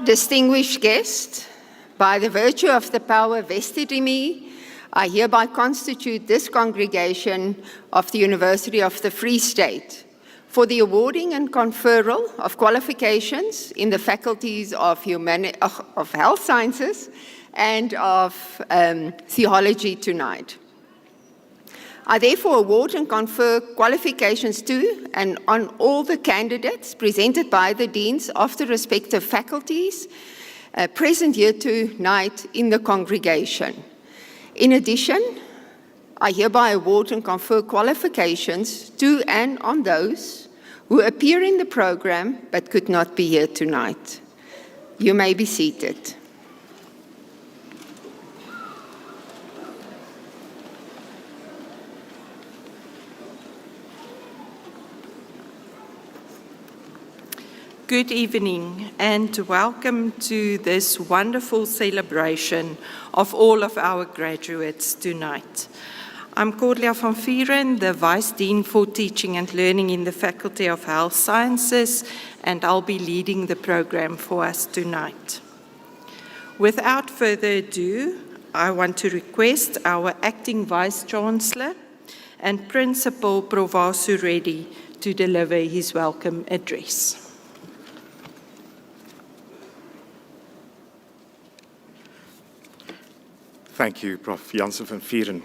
Distinguished guests, by the virtue of the power vested in me, I hereby constitute this congregation of the University of the Free State for the awarding and conferral of qualifications in the faculties of Health Sciences and of Theology tonight. I therefore award and confer qualifications to and on all the candidates presented by the deans of the respective faculties present here tonight in the congregation. In addition, I hereby award and confer qualifications to and on those who appear in the program but could not be here tonight. You may be seated. Good evening and welcome to this wonderful celebration of all of our graduates tonight. I'm Cordelia van Vieren, the Vice Dean for Teaching and Learning in the Faculty of Health Sciences, and I'll be leading the program for us tonight. Without further ado, I want to request our Acting Vice Chancellor and Principal Provasu Reddy to deliver his welcome address. Thank you, Prof. Janssen van Vieren.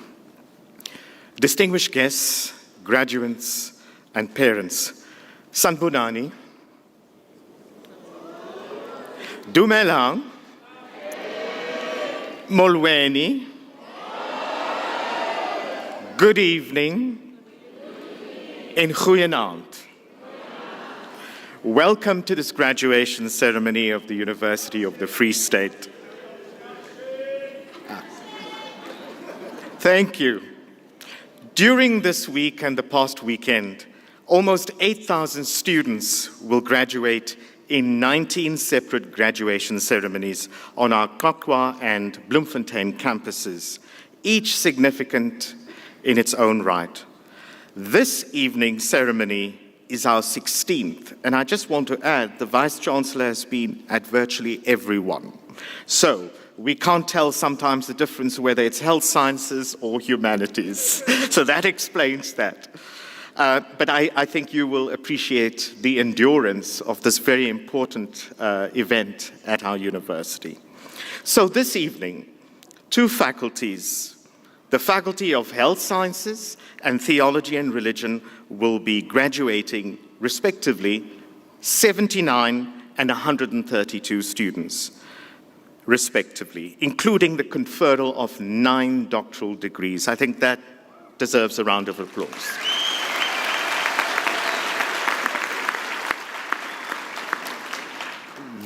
Distinguished guests, graduates, and parents, Sanbonani, Dumelang, Molweni, good evening, and goeienaand. Welcome to this graduation ceremony of the University of the Free State. Thank you. During this week and the past weekend, almost 8,000 students will graduate in 19 separate graduation ceremonies on our Kakwa and Bloemfontein campuses, each significant in its own right. This evening's ceremony is our 16th, and I just want to add the Vice-Chancellor has been at virtually every one. So, we can't tell sometimes the difference whether it's health sciences or humanities. So that explains that. But I think you will appreciate the endurance of this very important event at our university. So this evening, two faculties, the Faculty of Health Sciences and Theology and Religion, will be graduating, respectively, 79 and 132 students, respectively, including the conferral of 9 doctoral degrees. I think that deserves a round of applause.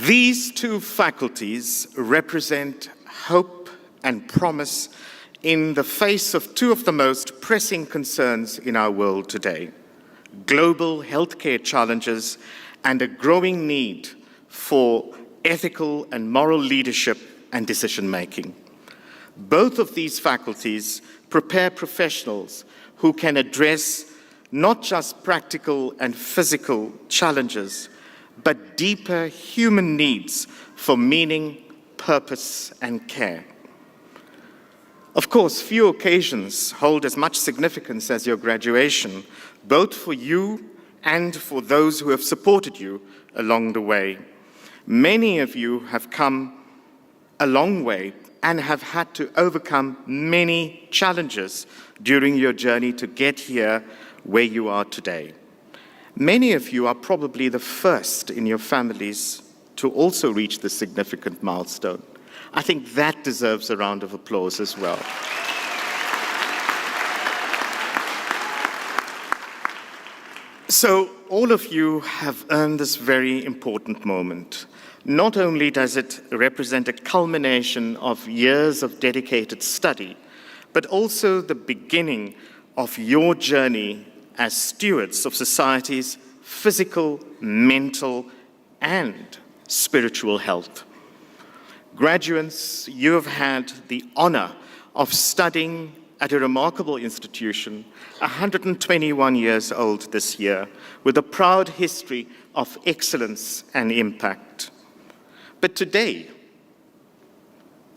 These two faculties represent hope and promise in the face of two of the most pressing concerns in our world today: global healthcare challenges and a growing need for ethical and moral leadership and decision-making. Both of these faculties prepare professionals who can address not just practical and physical challenges, but deeper human needs for meaning, purpose, and care. Of course, few occasions hold as much significance as your graduation, both for you and for those who have supported you along the way. Many of you have come a long way and have had to overcome many challenges during your journey to get here where you are today. Many of you are probably the first in your families to also reach this significant milestone. I think that deserves a round of applause as well. So all of you have earned this very important moment. Not only does it represent a culmination of years of dedicated study, but also the beginning of your journey as stewards of society's physical, mental, and spiritual health. Graduates, you have had the honor of studying at a remarkable institution, 121 years old this year, with a proud history of excellence and impact. But today,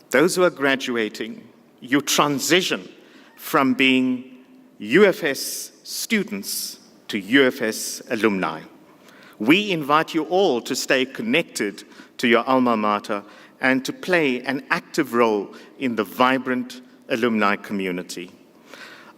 those who are graduating, you transition from being UFS students to UFS alumni. We invite you all to stay connected to your alma mater and to play an active role in the vibrant alumni community.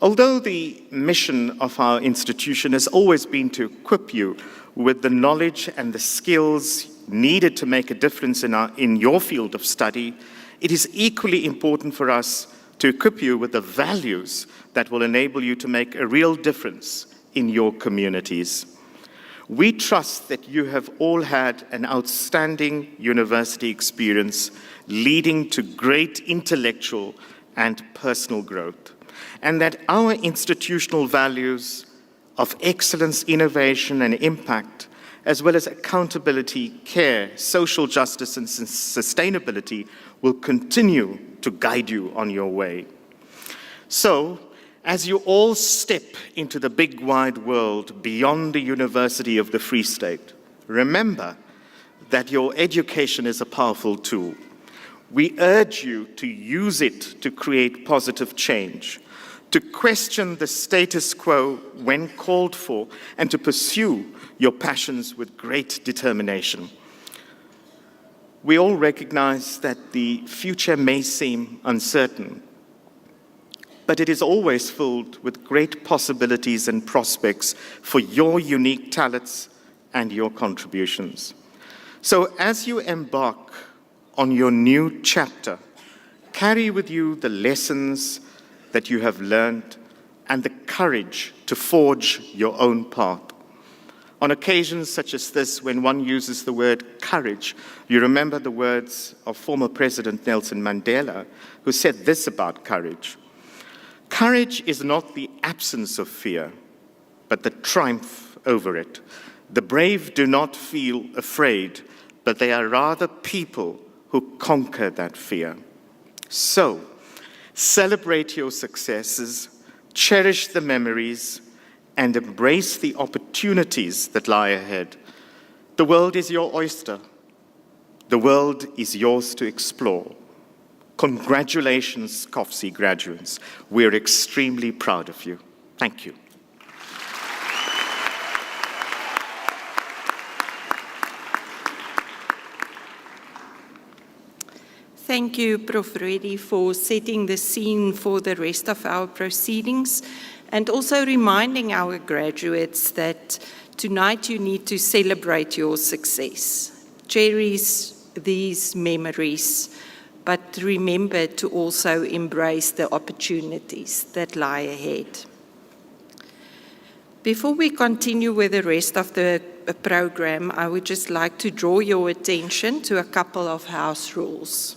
Although the mission of our institution has always been to equip you with the knowledge and the skills needed to make a difference in your field of study, it is equally important for us to equip you with the values that will enable you to make a real difference in your communities. We trust that you have all had an outstanding university experience leading to great intellectual and personal growth, and that our institutional values of excellence, innovation, and impact, as well as accountability, care, social justice, and sustainability, will continue to guide you on your way. So, as you all step into the big wide world beyond the University of the Free State, remember that your education is a powerful tool. We urge you to use it to create positive change, to question the status quo when called for, and to pursue your passions with great determination. We all recognize that the future may seem uncertain, but it is always filled with great possibilities and prospects for your unique talents and your contributions. So as you embark on your new chapter, carry with you the lessons that you have learned and the courage to forge your own path. On occasions such as this, when one uses the word courage, you remember the words of former President Nelson Mandela, who said this about courage: "Courage is not the absence of fear, but the triumph over it. The brave do not feel afraid, but they are rather people who conquer that fear." So, celebrate your successes, cherish the memories, and embrace the opportunities that lie ahead. The world is your oyster. The world is yours to explore. Congratulations, COFC graduates. We're extremely proud of you. Thank you. Thank you, Prof. Reddy, for setting the scene for the rest of our proceedings, and also reminding our graduates that tonight you need to celebrate your success. Cherish these memories, but remember to also embrace the opportunities that lie ahead. Before we continue with the rest of the program, I would just like to draw your attention to a couple of house rules.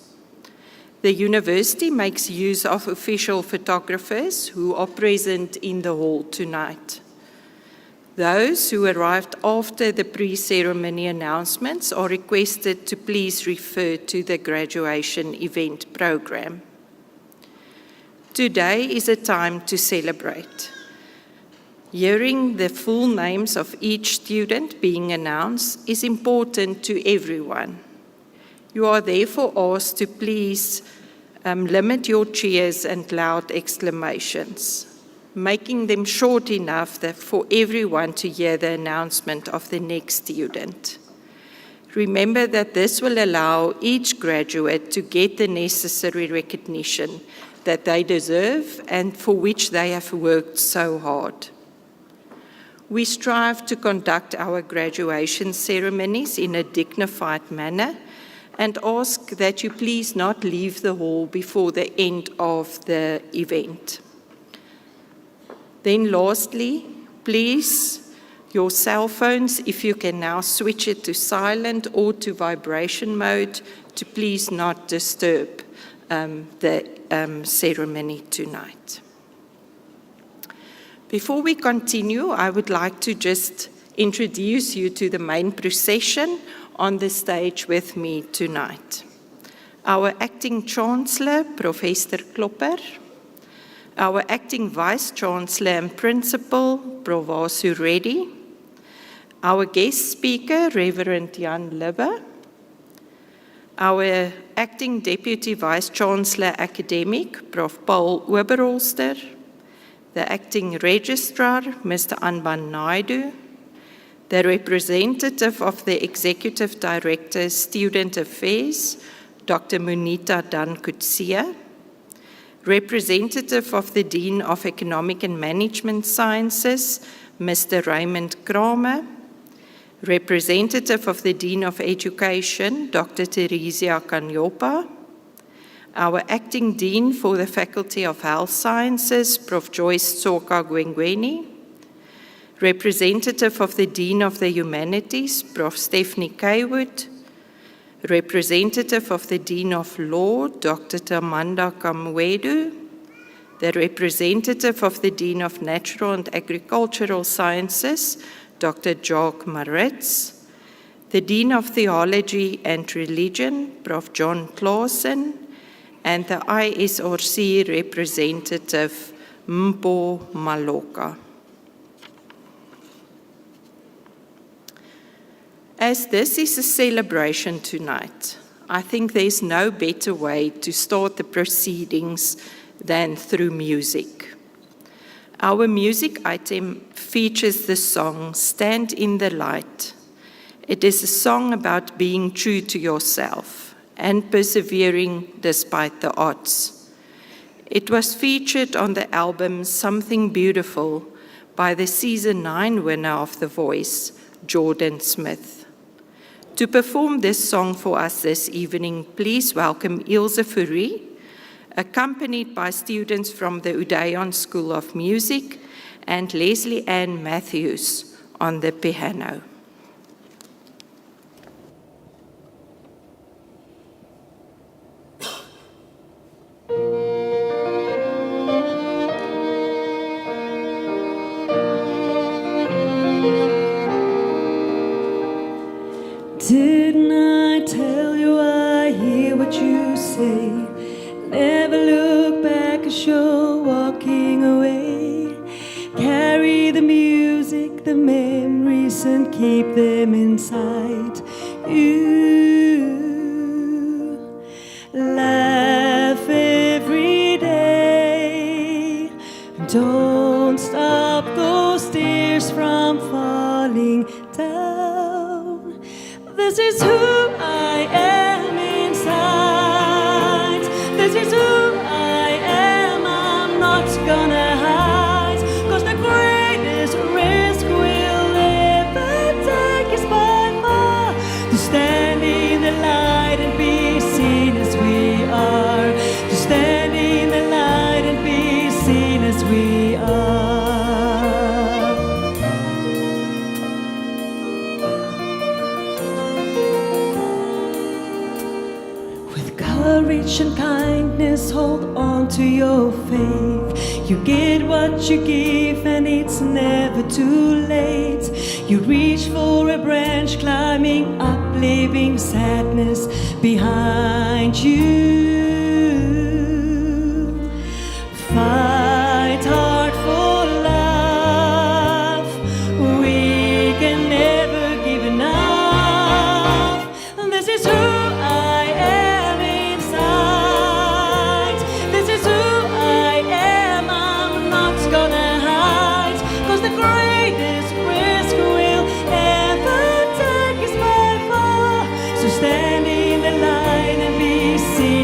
The university makes use of official photographers who are present in the hall tonight. Those who arrived after the pre-ceremony announcements are requested to please refer to the graduation event program. Today is a time to celebrate. Hearing the full names of each student being announced is important to everyone. You are therefore asked to please limit your cheers and loud exclamations, making them short enough that for everyone to hear the announcement of the next student. Remember that this will allow each graduate to get the necessary recognition that they deserve and for which they have worked so hard. We strive to conduct our graduation ceremonies in a dignified manner and ask that you please not leave the hall before the end of the event. Then lastly, please, your cell phones, if you can now switch it to silent or to vibration mode, to please not disturb the ceremony tonight. Before we continue, I would like to just introduce you to the main procession on the stage with me tonight. Our Acting Chancellor, Professor Klopper, our Acting Vice-Chancellor and Principal, Prof. Vasu Reddy, our guest speaker, Reverend Jan Libbe, Our Acting Deputy Vice-Chancellor Academic, Prof. Paul Oberholster, the Acting Registrar, Mr. Anban Naidu, the representative of the Executive Director, Student Affairs, Dr. Munita Dankutsia, representative of the Dean of Economic and Management Sciences, Mr. Raymond Kramer, representative of the Dean of Education, Dr. Theresia Kanyopa, our Acting Dean for the Faculty of Health Sciences, Prof. Joyce Tsoka Gwengweni, representative of the Dean of the Humanities, Prof. Stephanie Kaywood, representative of the Dean of Law, Dr. Tamanda Kamwedu, the representative of the Dean of Natural and Agricultural Sciences, Dr. Jacques Maritz, the Dean of Theology and Religion, Prof. John Clausen, and the ISRC representative, Mpo Maloka. As this is a celebration tonight, I think there's no better way to start the proceedings than through music. Our music item features the song, Stand in the Light. It is a song about being true to yourself and persevering despite the odds. It was featured on the album Something Beautiful by the Season 9 winner of The Voice, Jordan Smith. To perform this song for us this evening, please welcome Ilse Fourie, accompanied by students from the Udayan School of Music, and Leslie Ann Matthews on the piano. Didn't I tell you I hear what you say? Never look back as you're walking away. Carry the music, the memories, and keep them inside you. Laugh every day. Don't stop those tears from falling down. This is who I am inside. This is who I am. I'm not gonna hide. 'Cause the greatest risk we'll ever take is by far to stand in the light and be seen as we are. To stand in the light and be seen as we are. Courage and kindness, hold on to your faith. You get what you give and it's never too late. You reach for a branch, climbing up, leaving sadness behind you. Fight hard for love. We can never give enough. And this is who I am. Stand in the light and be seen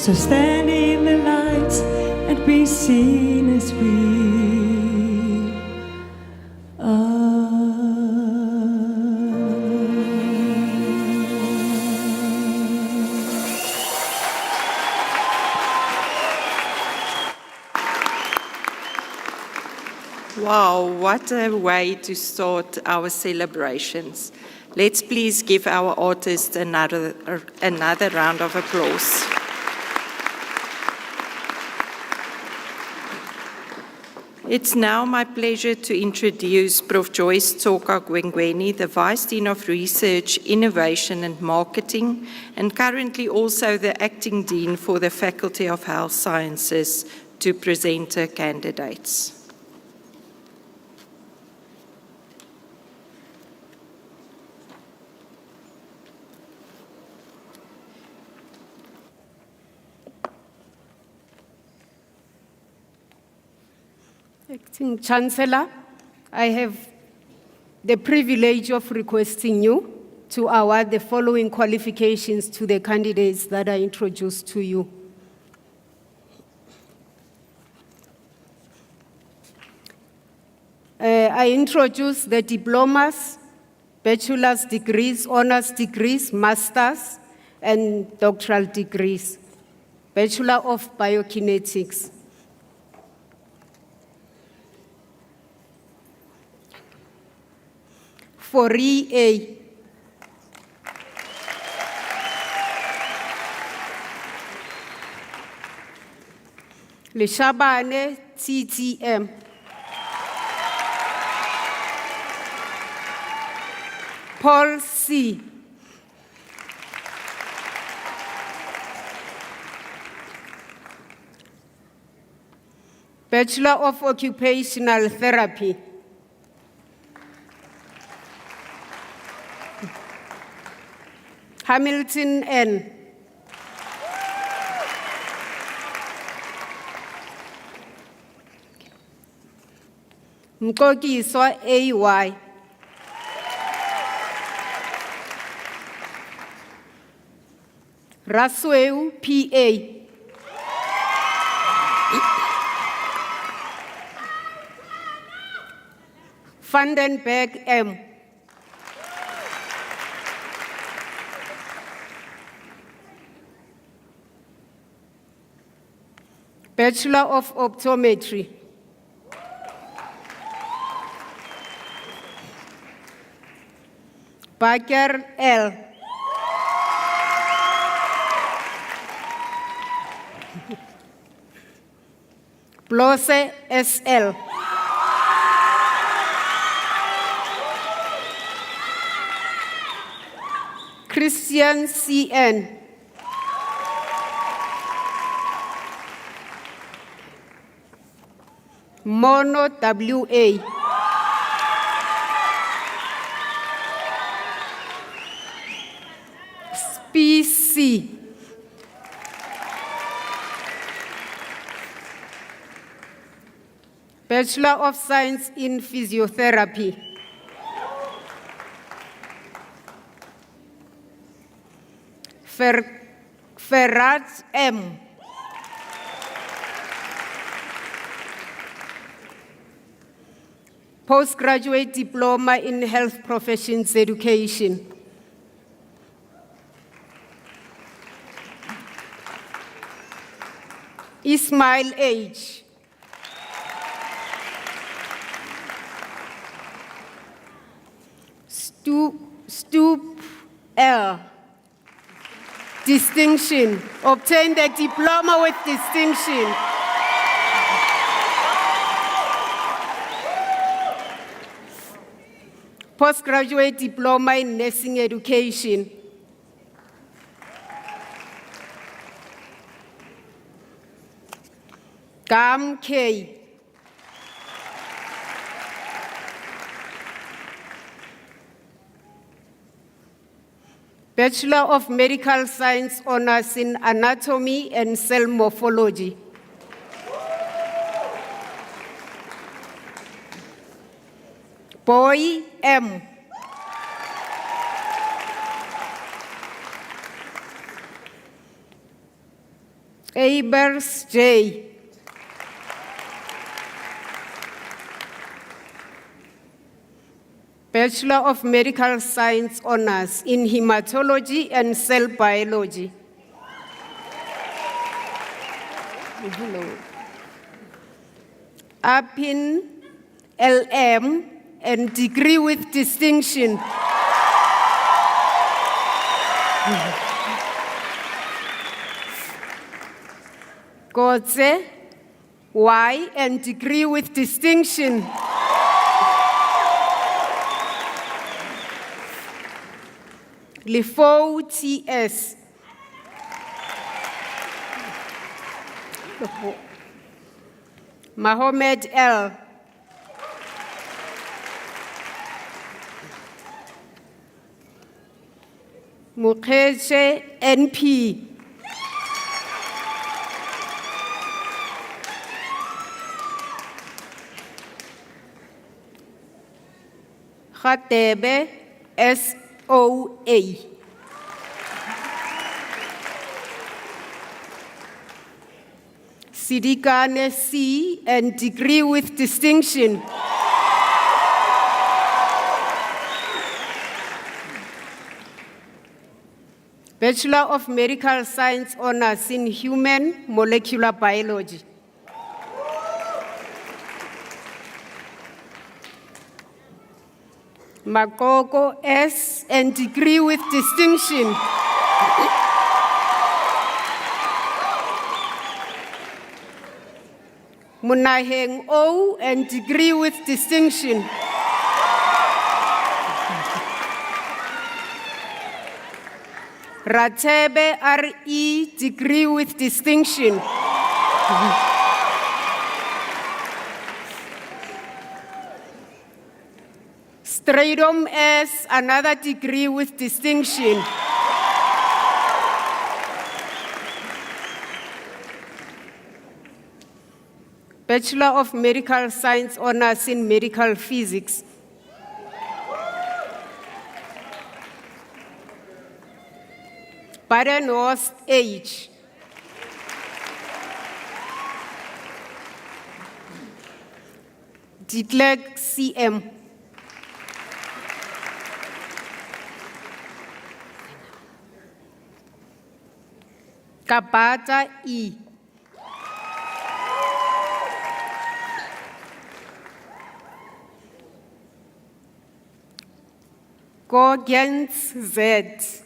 So stand in the light and be seen as we are. Wow, what a way to start our celebrations. Let's please give our artists another round of applause. It's now my pleasure to introduce Prof. Joyce Tsoka Gwengweni, the Vice Dean of Research, Innovation and Marketing, and currently also the Acting Dean for the Faculty of Health Sciences, to present her candidates. Acting Chancellor, I have the privilege of requesting you to award the following qualifications to the candidates that I introduced to you. I introduce the diplomas, bachelor's degrees, honors degrees, masters, and doctoral degrees. Bachelor of Biokinetics. For EA, Leshabane TTM, Paul C, Bachelor of Occupational Therapy. Hamilton N. Mkogiswa AY. Rasweu PA. Vandenberg M. Bachelor of Optometry. Baker L. Blose SL. Christian CN. Mono WA. SPC. Bachelor of Science in Physiotherapy. Ferrat M. Postgraduate Diploma in Health Professions Education. Ismail H. Stoop L. Distinction. Obtained a diploma with distinction. Postgraduate Diploma in Nursing Education. Gam K. Bachelor of Medical Science Honors in Anatomy and Cell Morphology. Boy M. Abers J. Bachelor of Medical Science Honors in Hematology and Cell Biology. Hello. Apin LM and degree with distinction. Godze Y and degree with distinction. Lifo TS. Mohammed L. Mukheche NP. Khatebe SOA. Sidikane C and degree with distinction. Bachelor of Medical Science Honors in Human Molecular Biology. Makoko S and degree with distinction. Munaheng O and degree with distinction. Ratebe RE degree with distinction. Stradom S another degree with distinction. Bachelor of Medical Science Honors in Medical Physics. Badenhorst H. De Klerk CM. Kabata E. Gorgens Z.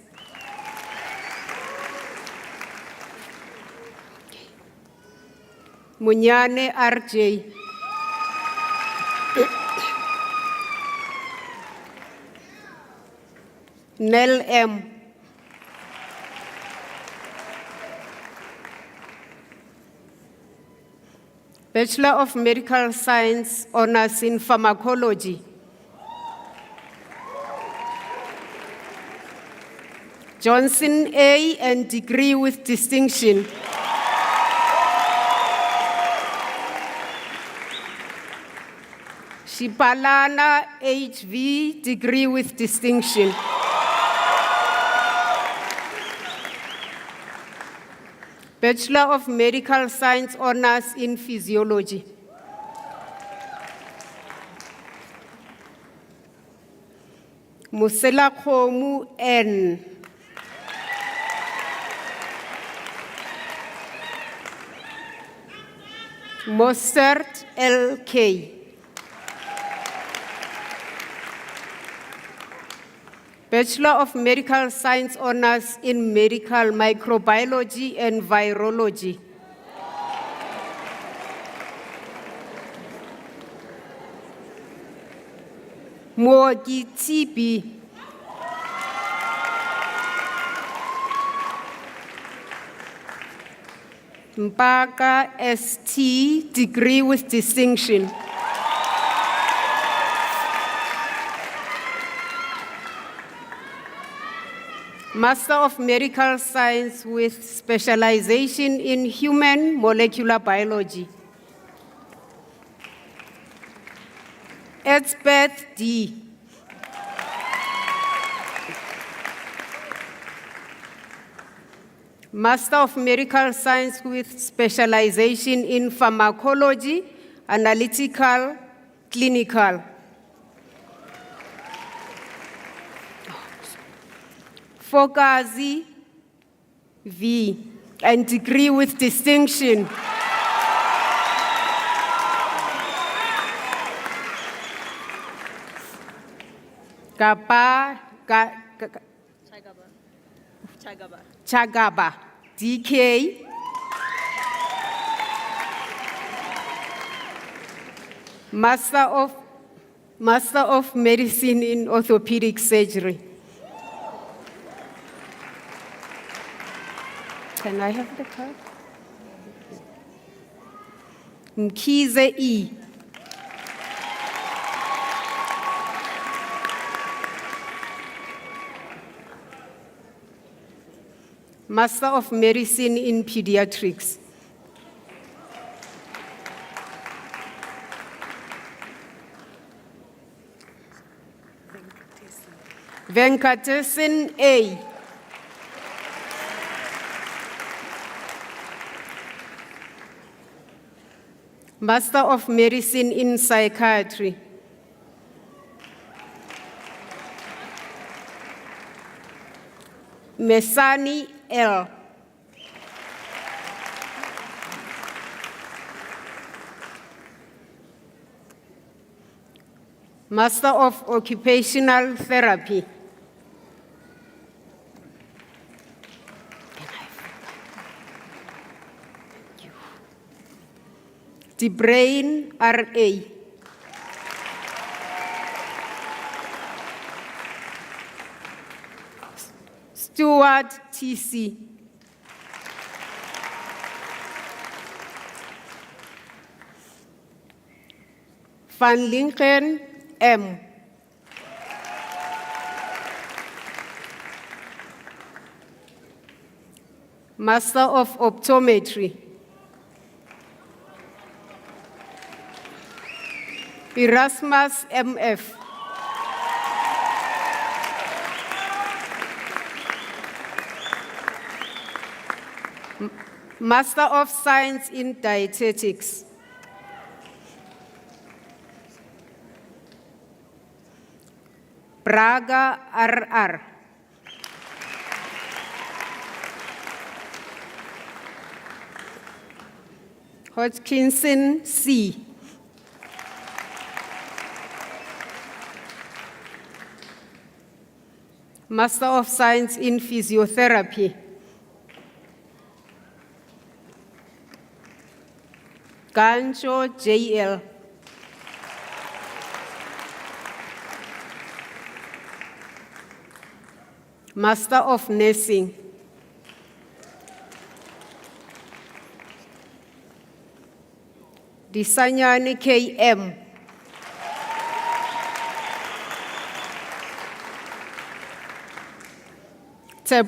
Munyane RJ. Nel M. Bachelor of Medical Science Honors in Pharmacology. Johnson A and degree with distinction. Shipalana HV degree with distinction. Bachelor of Medical Science Honors in Physiology. Musela Khomu N. Mostert LK. Bachelor of Medical Science Honors in Medical Microbiology and Virology. Mogi TB. Mpaka ST, degree with distinction. Master of Medical Science with specialization in human molecular biology. Edsbeth D. Master of Medical Science with specialization in pharmacology, analytical, clinical. Fokazi V, and degree with distinction. Chagaba, DK. Master of Medicine in Orthopedic Surgery. Can I have the card? Mkize E. Master of Medicine in Pediatrics. Venkatesan A. Master of Medicine in Psychiatry. Mesani L. Master of Occupational Therapy. The Brain R.A. Stewart T.C. Van Lincoln M. Master of Optometry. Erasmus M.F. Master of Science in Dietetics. Braga R.R. Hodgkinson C. Master of Science in Physiotherapy. Gancho J.L. Master of Nursing. Disanyani K.M.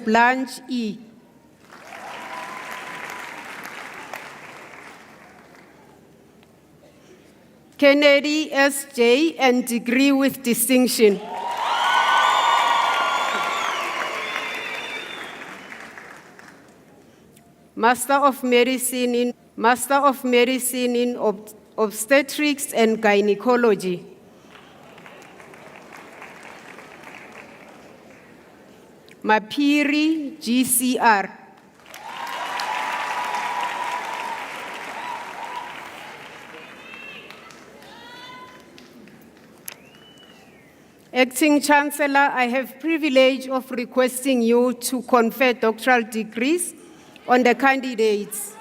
Blanche E. Kennedy S.J. and degree with distinction. Master of Medicine in Obstetrics and Gynecology. Mapiri GCR. Acting Chancellor, I have privilege of requesting you to confer doctoral degrees on the candidates.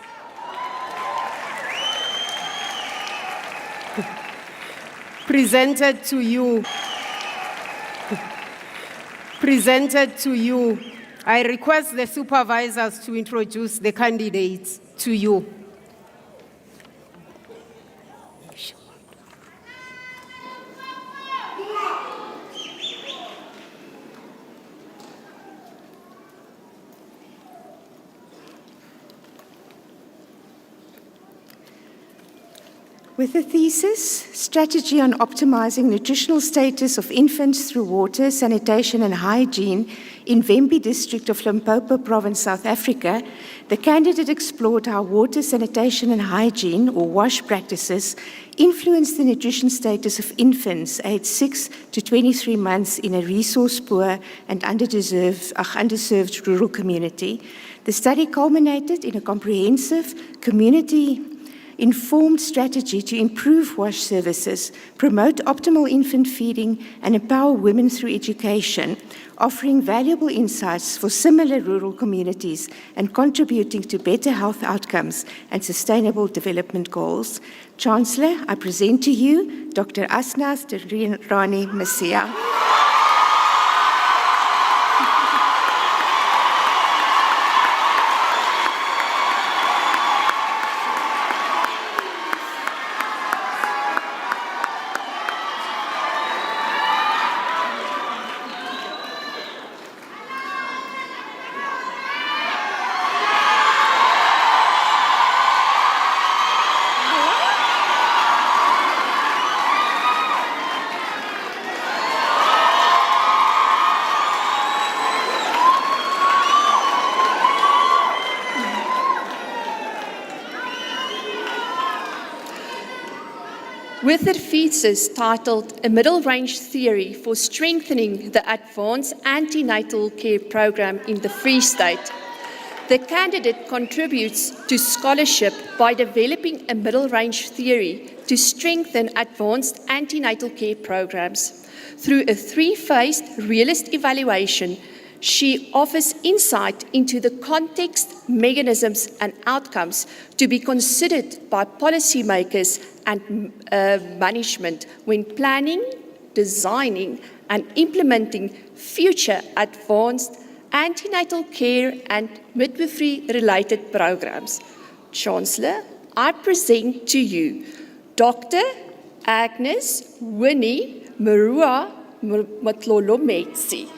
Presented to you. I request the supervisors to introduce the candidates to you. With the thesis, Strategy on Optimizing Nutritional Status of Infants Through Water, Sanitation and Hygiene in Vembe District of Limpopo Province, South Africa, the candidate explored how water, sanitation and hygiene, or WASH practices, influence the nutrition status of infants aged 6 to 23 months in a resource-poor and underserved rural community. The study culminated in a comprehensive community-informed strategy to improve WASH services, promote optimal infant feeding, and empower women through education, offering valuable insights for similar rural communities and contributing to better health outcomes and sustainable development goals. Chancellor, I present to you Dr. Asnath Rani Masia. With a thesis titled A Middle Range Theory for Strengthening the Advanced Antenatal Care Program in the Free State, the candidate contributes to scholarship by developing a middle range theory to strengthen advanced antenatal care programs. Through a three-phased realist evaluation, she offers insight into the context, mechanisms, and outcomes to be considered by policymakers and management when planning, designing, and implementing future advanced antenatal care and midwifery-related programs. Chancellor, I present to you Dr. Agnes Winnie Marua Matlolometsi.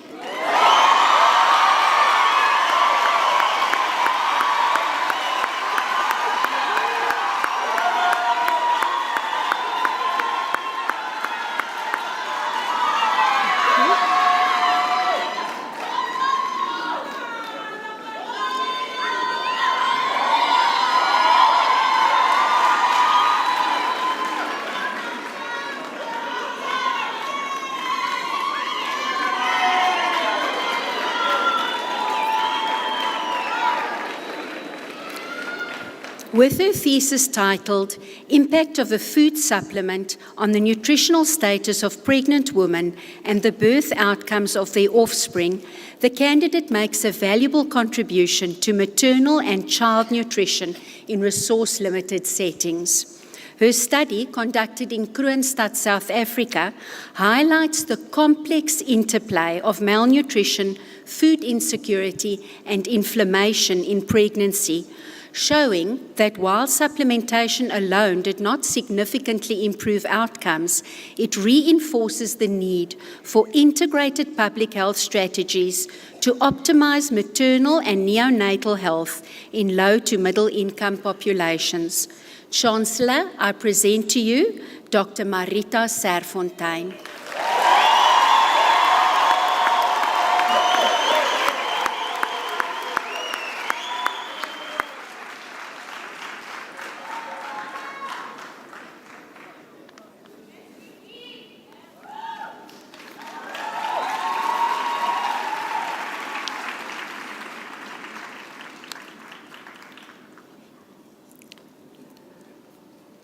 With her thesis titled Impact of a Food Supplement on the Nutritional Status of Pregnant Women and the Birth Outcomes of Their Offspring, the candidate makes a valuable contribution to maternal and child nutrition in resource-limited settings. Her study, conducted in Kroonstad, South Africa, highlights the complex interplay of malnutrition, food insecurity, and inflammation in pregnancy, showing that while supplementation alone did not significantly improve outcomes, it reinforces the need for integrated public health strategies to optimize maternal and neonatal health in low to middle income populations. Chancellor, I present to you Dr. Marita Serfontein.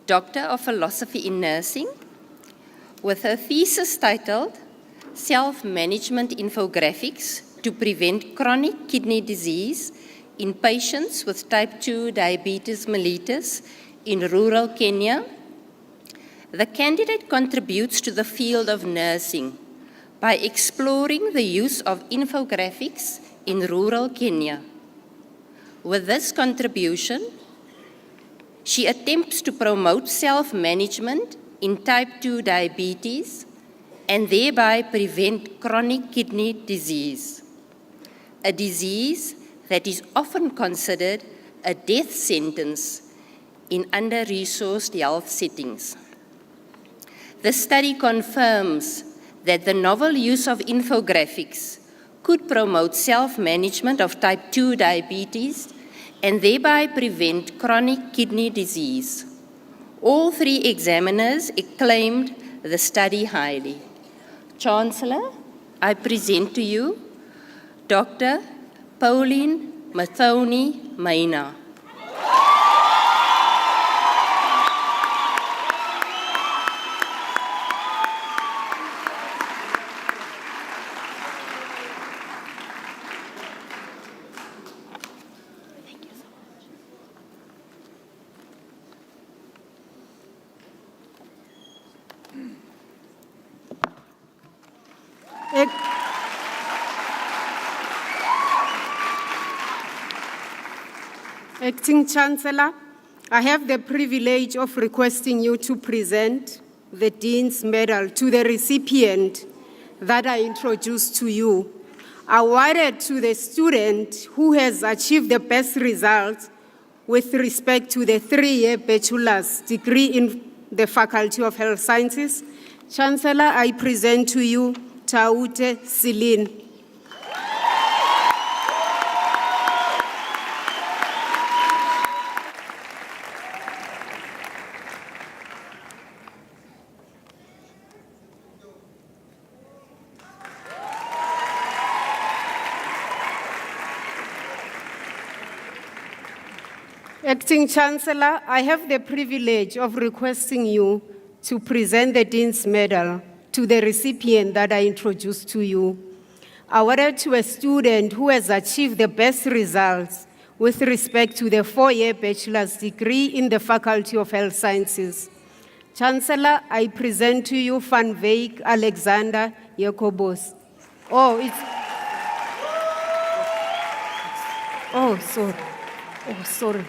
Doctor of Philosophy in Nursing, with her thesis titled Self-Management Infographics to Prevent Chronic Kidney Disease in Patients with Type 2 Diabetes Mellitus in Rural Kenya. The candidate contributes to the field of nursing by exploring the use of infographics in rural Kenya. With this contribution, she attempts to promote self-management in type 2 diabetes and thereby prevent chronic kidney disease, a disease that is often considered a death sentence in under-resourced health settings. The study confirms that the novel use of infographics could promote self-management of type 2 diabetes and thereby prevent chronic kidney disease. All three examiners acclaimed the study highly. Chancellor, I present to you Dr. Pauline Mathoni Maina. Acting Chancellor, I have the privilege of requesting you to present the Dean's Medal to the recipient that I introduced to you, awarded to the student who has achieved the best results with respect to the 3-year bachelor's degree in the Faculty of Health Sciences. Chancellor, I present to you Taute Celine. Acting Chancellor, I have the privilege of requesting you to present the Dean's Medal to the recipient that I introduced to you, awarded to a student who has achieved the best results with respect to the 4-year bachelor's degree in the Faculty of Health Sciences. Chancellor, I present to you Van Wyk Alexander Jacobus. Sorry.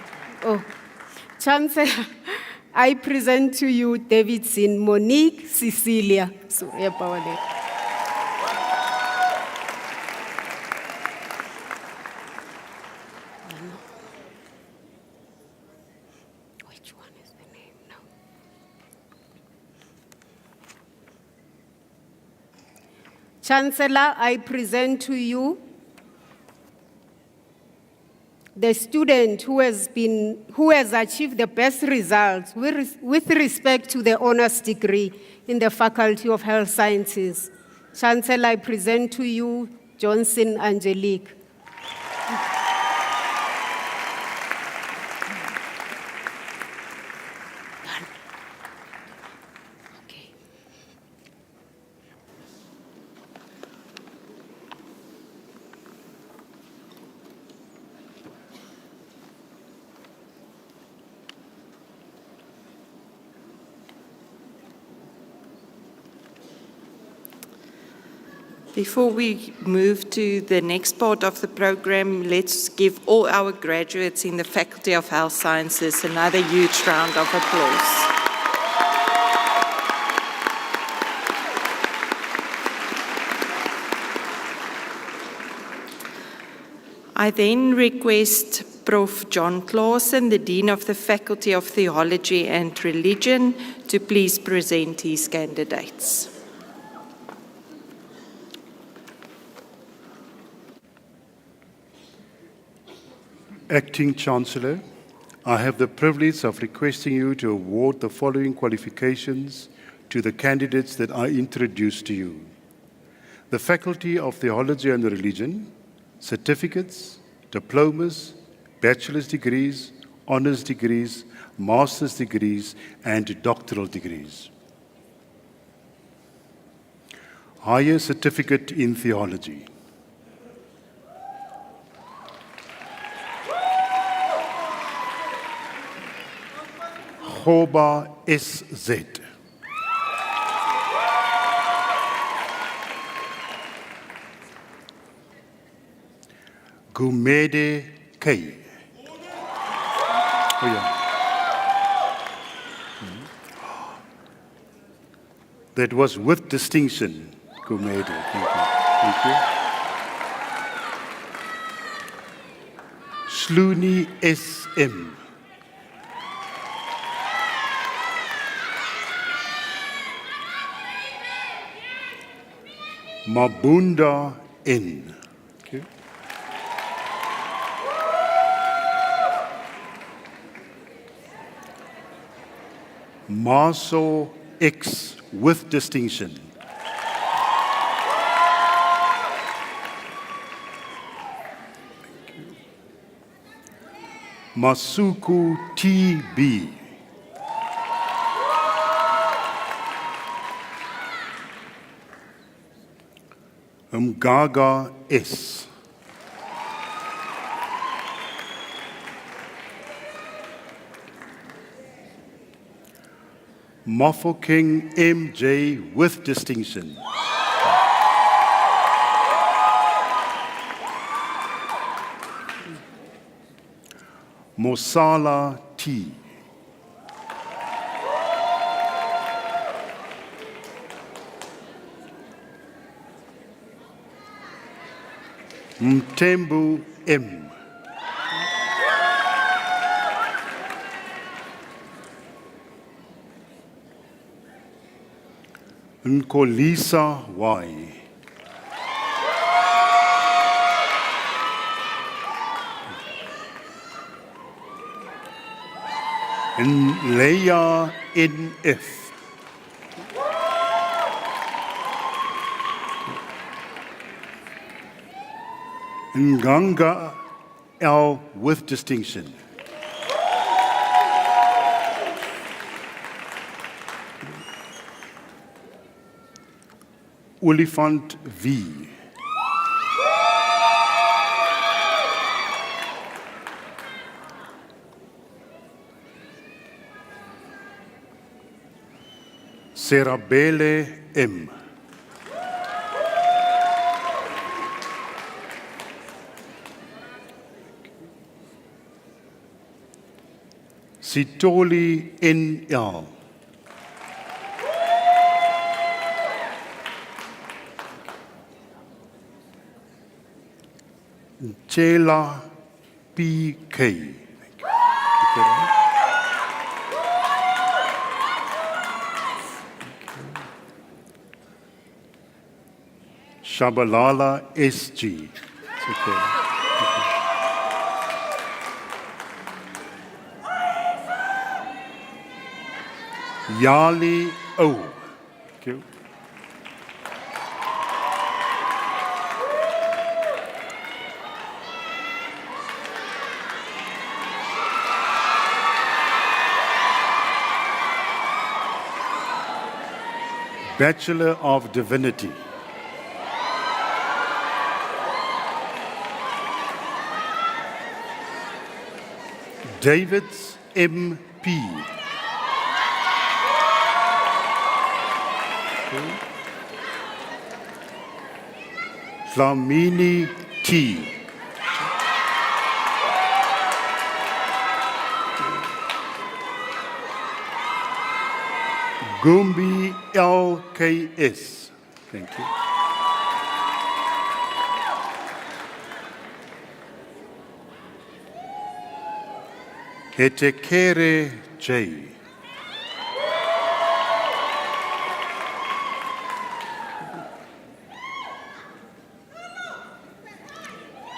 Chancellor, I present to you Davidson Monique Cecilia. Sorry about that. Which one is the name now? Chancellor, I present to you the student who has achieved the best results with respect to the honors degree in the Faculty of Health Sciences. Chancellor, I present to you Johnson Angelique. Before we move to the next part of the program, let's give all our graduates in the Faculty of Health Sciences another huge round of applause. I then request Prof. John Clausen, the Dean of the Faculty of Theology and Religion, to please present his candidates. Acting Chancellor, I have the privilege of requesting you to award the following qualifications to the candidates that I introduce to you. The Faculty of Theology and Religion, certificates, diplomas, bachelor's degrees, honors degrees, master's degrees, and doctoral degrees. Higher Certificate in Theology. Hoba SZ. Gumede K. Oh, yeah. That was with distinction, Gumede. Thank you. Thank you. Shlooni SM. Mabunda N. Okay. Maso X with distinction. Masuku TB. Mgaga S. Mofokeng MJ with distinction. Mosala T. Mtembu M. Nkolisa Y. Leia NF. Nganga L with distinction. Olifant V. Serabele M. Sitoli NL. Chela PK. Shabalala SG. Yali O. Thank you. Bachelor of Divinity. Davids MP. Flamini T. Gumbi LKS. Thank you. Hetekere J.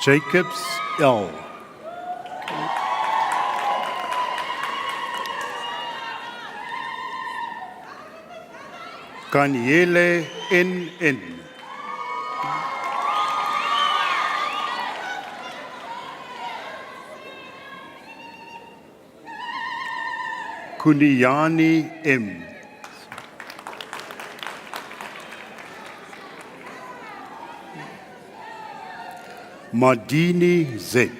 Jacobs L. Kanyele NN. Kuniyani M. Madini Z.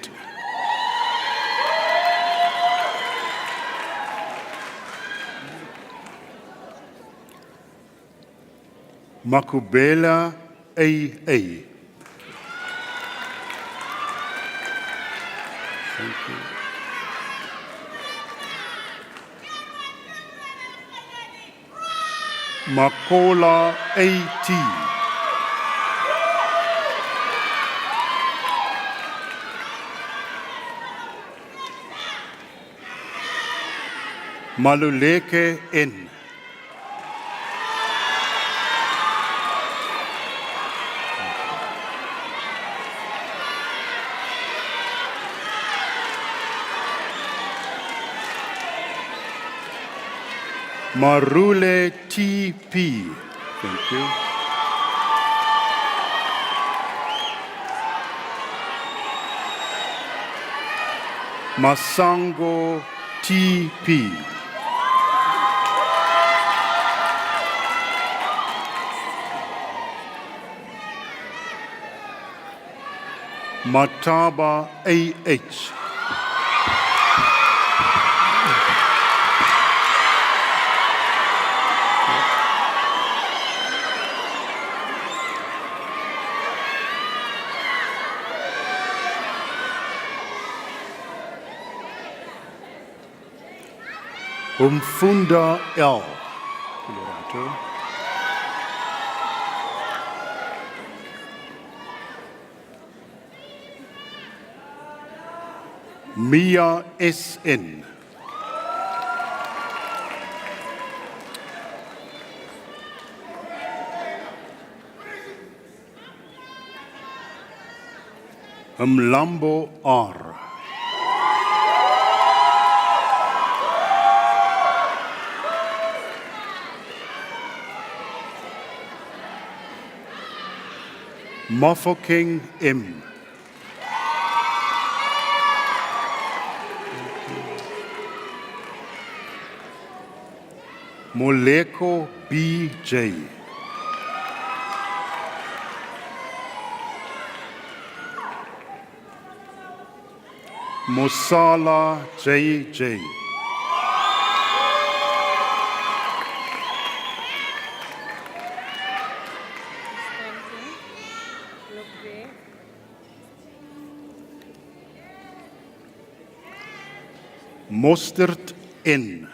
Makubela AA. Thank you. Makola AT. Maluleke N. Marule T.P. Thank you. Masango T.P. Mataba A.H. Umfunda L. Mia S.N. Mlambo R. Mofokeng M. Moleko B.J. Mosala J.J. Mostert N.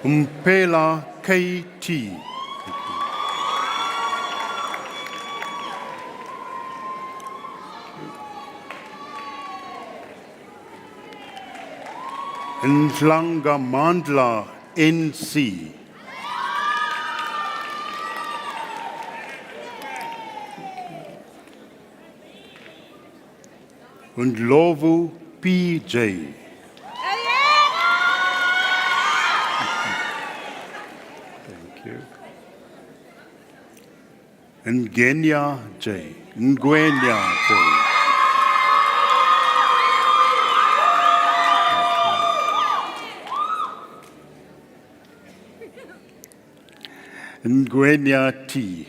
Mpela K.T. Nhlanga Mandla N.C. Ndlovu P.J. Ngenya J. Ngwenya J. Ngwenya T.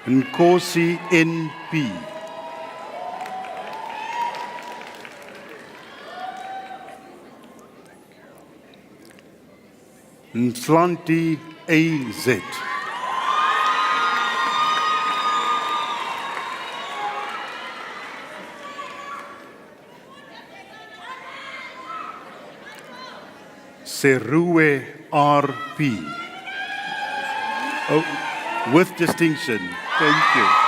Nkosi N.P. Nslanti A.Z. Serue R.P. Oh, with distinction. Thank you.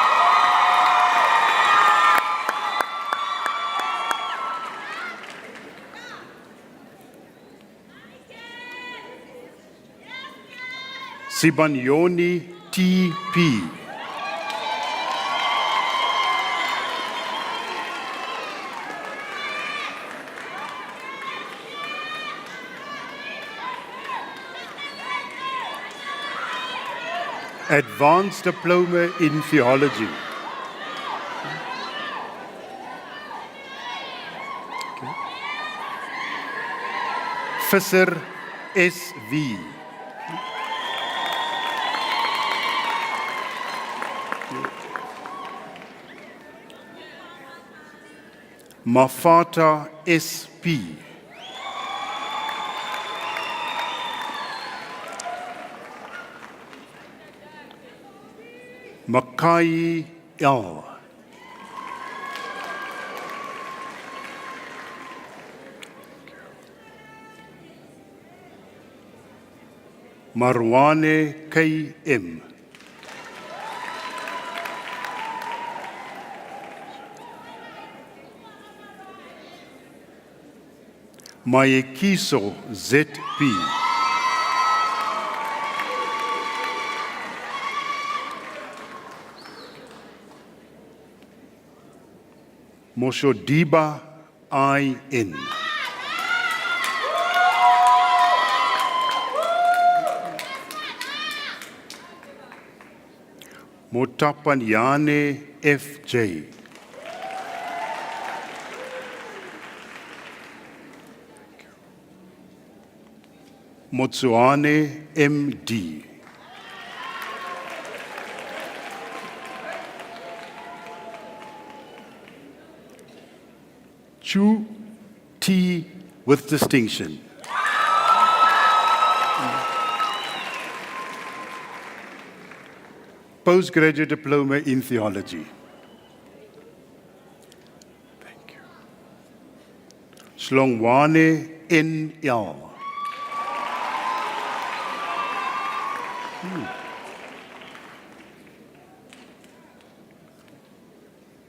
Sibanyoni T.P. Advanced Diploma in Theology. Visser S.V. Mafata SP. Makai L. Marwane KM. Maekiso ZP. Moshodiba IN. Motapanyane FJ. Motsuane MD. Chu T with distinction. Postgraduate diploma in theology. Thank you. Slongwane NL.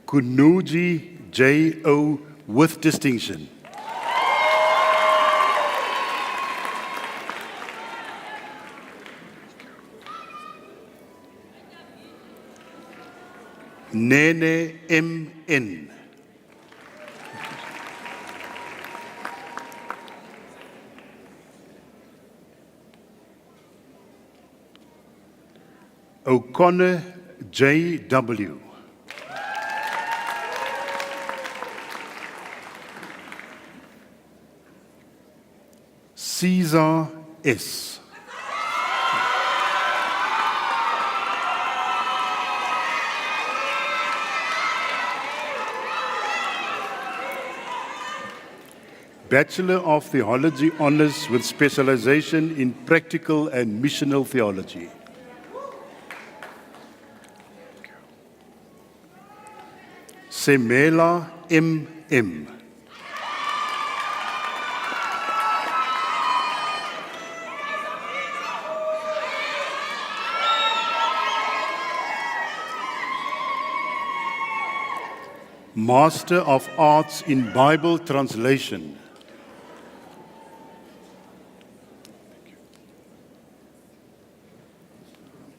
Kunuji J.O. with distinction. Nene M.N. O'Connor J.W. Caesar S. Bachelor of Theology Honours with specialization in Practical and Missional Theology. Semela M.M. Master of Arts in Bible Translation.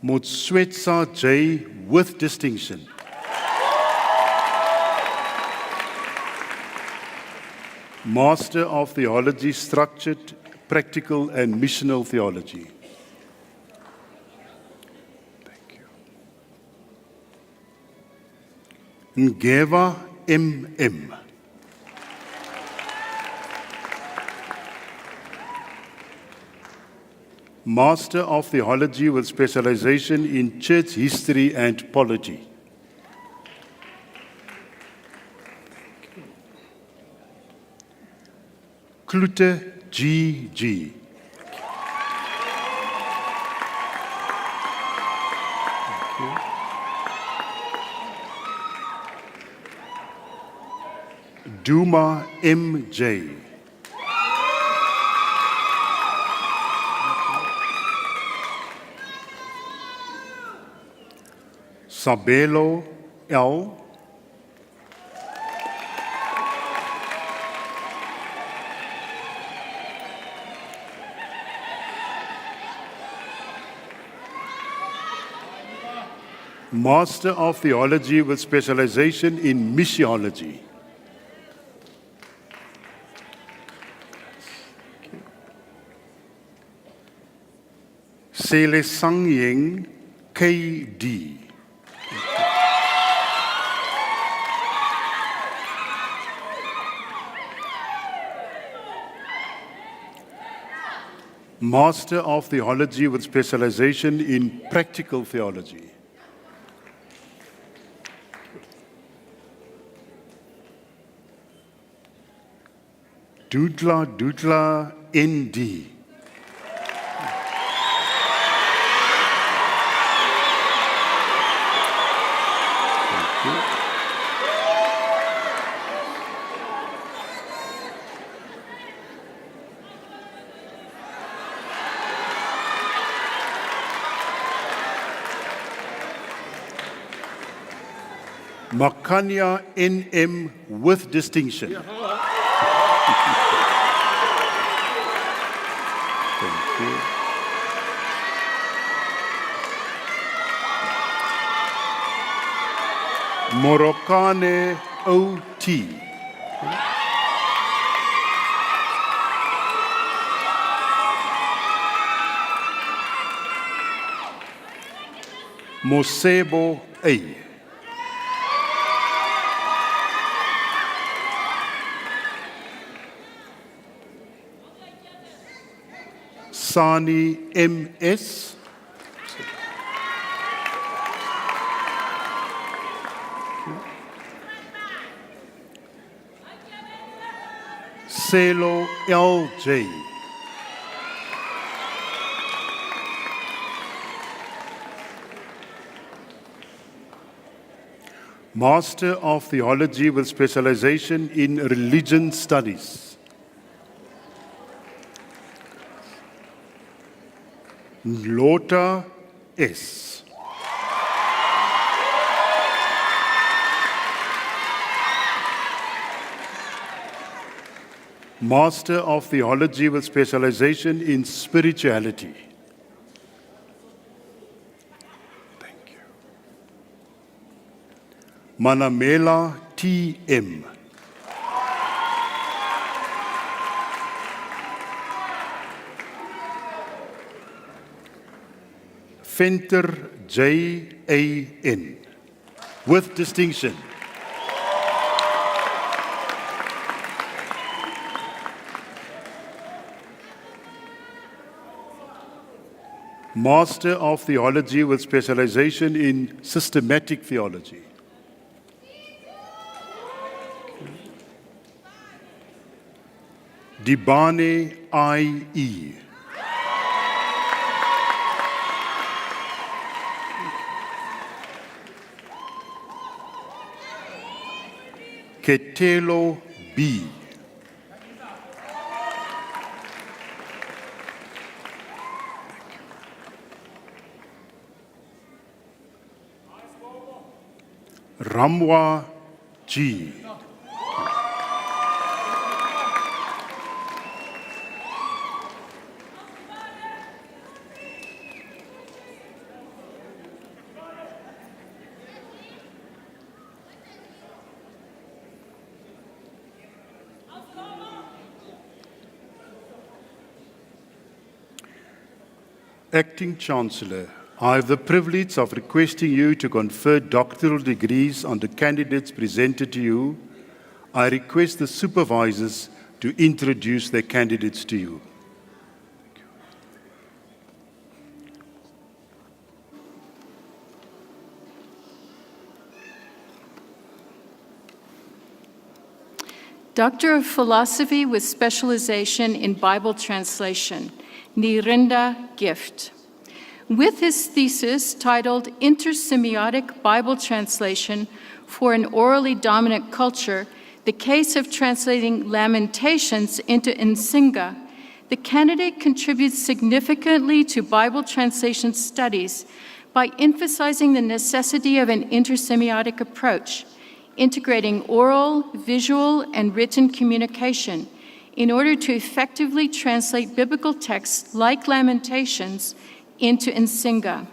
Motswetsa J. with distinction. Master of Theology, Structured, Practical and Missional Theology. Thank you. Ngeva M.M. Master of Theology with specialization in Church History and Polity. Klute G.G. Duma M.J. Sabelo L. Master of Theology with specialization in missiology. Sele Sangying K.D. Master of Theology with specialization in Practical Theology. Dudla Dudla ND. Makanya NM with distinction. Thank you. Morokane OT. Mosebo A. Sani MS. Selo LJ. Master of Theology with specialization in religion studies. Lota S. Master of Theology with specialization in spirituality. Thank you. Manamela TM. Venter JAN with distinction. Master of Theology with specialization in systematic theology. Dibane IE. Ketelo B. Ramwa G. Acting Chancellor, I have the privilege of requesting you to confer doctoral degrees on the candidates presented to you. I request the supervisors to introduce their candidates to you. Doctor of Philosophy with specialization in Bible translation, Nirinda Gift. With his thesis titled Intersemiotic Bible Translation for an Orally Dominant Culture, the Case of Translating Lamentations into Nsinga, the candidate contributes significantly to Bible translation studies by emphasizing the necessity of an intersemiotic approach, integrating oral, visual, and written communication in order to effectively translate biblical texts like Lamentations into Nsinga.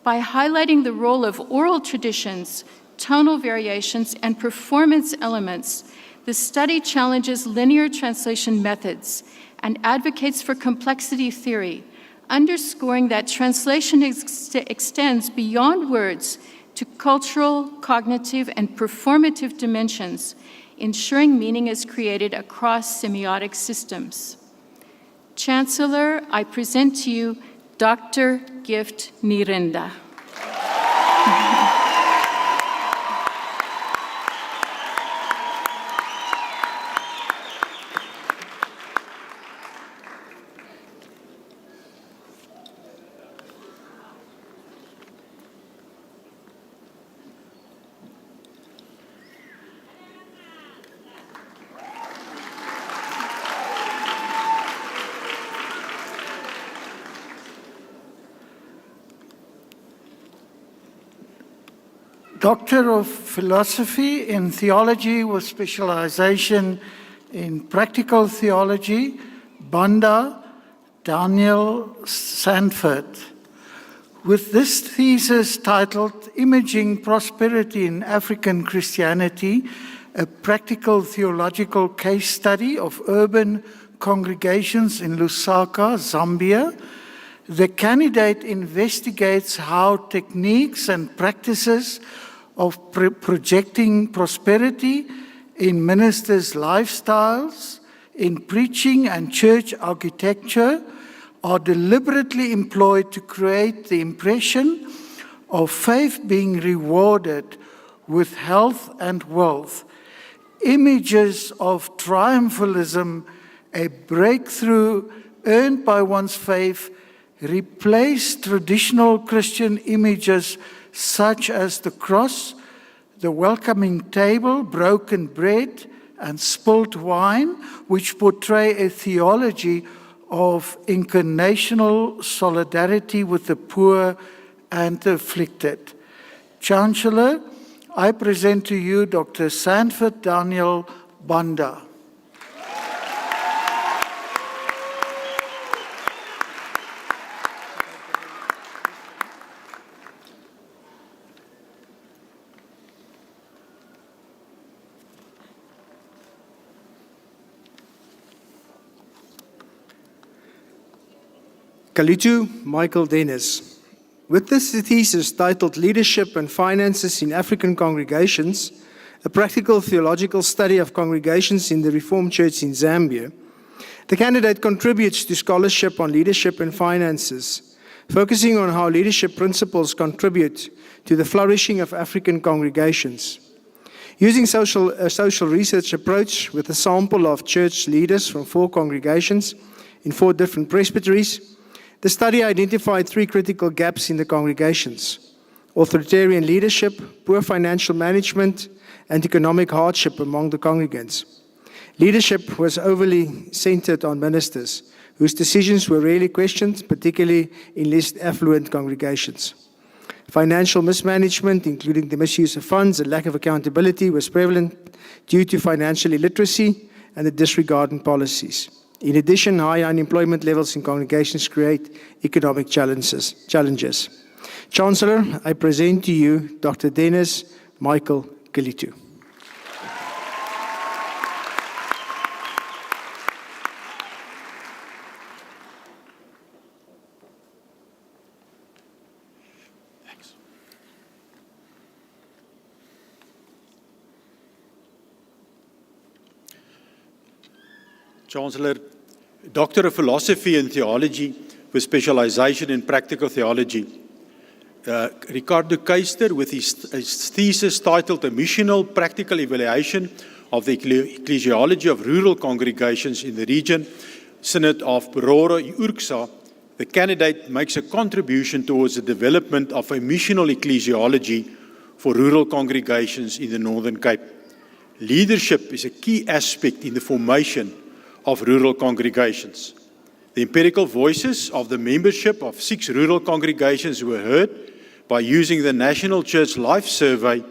By highlighting the role of oral traditions, tonal variations, and performance elements, the study challenges linear translation methods and advocates for complexity theory, underscoring that translation extends beyond words to cultural, cognitive, and performative dimensions, ensuring meaning is created across semiotic systems. Chancellor, I present to you Dr. Gift Nirinda. Doctor of Philosophy in Theology with specialization in Practical Theology, Banda Daniel Sanford. With this thesis titled Imaging Prosperity in African Christianity, a practical theological case study of urban congregations in Lusaka, Zambia, the candidate investigates how techniques and practices of projecting prosperity in ministers' lifestyles, in preaching and church architecture are deliberately employed to create the impression of faith being rewarded with health and wealth. Images of triumphalism, a breakthrough earned by one's faith, replace traditional Christian images such as the cross, the welcoming table, broken bread, and spilt wine, which portray a theology of incarnational solidarity with the poor and the afflicted. Chancellor, I present to you Dr. Sanford Daniel Banda. Kalitu Michael Dennis. With this thesis titled Leadership and Finances in African Congregations, a practical theological study of congregations in the Reformed Church in Zambia, the candidate contributes to scholarship on leadership and finances, focusing on how leadership principles contribute to the flourishing of African congregations. Using a social research approach with a sample of church leaders from 4 congregations in 4 different presbyteries, the study identified 3 critical gaps in the congregations: authoritarian leadership, poor financial management, and economic hardship among the congregants. Leadership was overly centered on ministers, whose decisions were rarely questioned, particularly in less affluent congregations. Financial mismanagement, including the misuse of funds and lack of accountability, was prevalent due to financial illiteracy and the disregarding policies. In addition, high unemployment levels in congregations create economic challenges. Chancellor, I present to you Dr. Dennis Michael Kalitu. Chancellor, Doctor of Philosophy and Theology with specialization in Practical Theology. Ricardo Keister with his thesis titled A Missional Practical Evaluation of the Ecclesiology of Rural Congregations in the Region, Synod of Bororo, Urksa. The candidate makes a contribution towards the development of a missional ecclesiology for rural congregations in the Northern Cape. Leadership is a key aspect in the formation of rural congregations. The empirical voices of the membership of 6 rural congregations were heard by using the National Church Life Survey.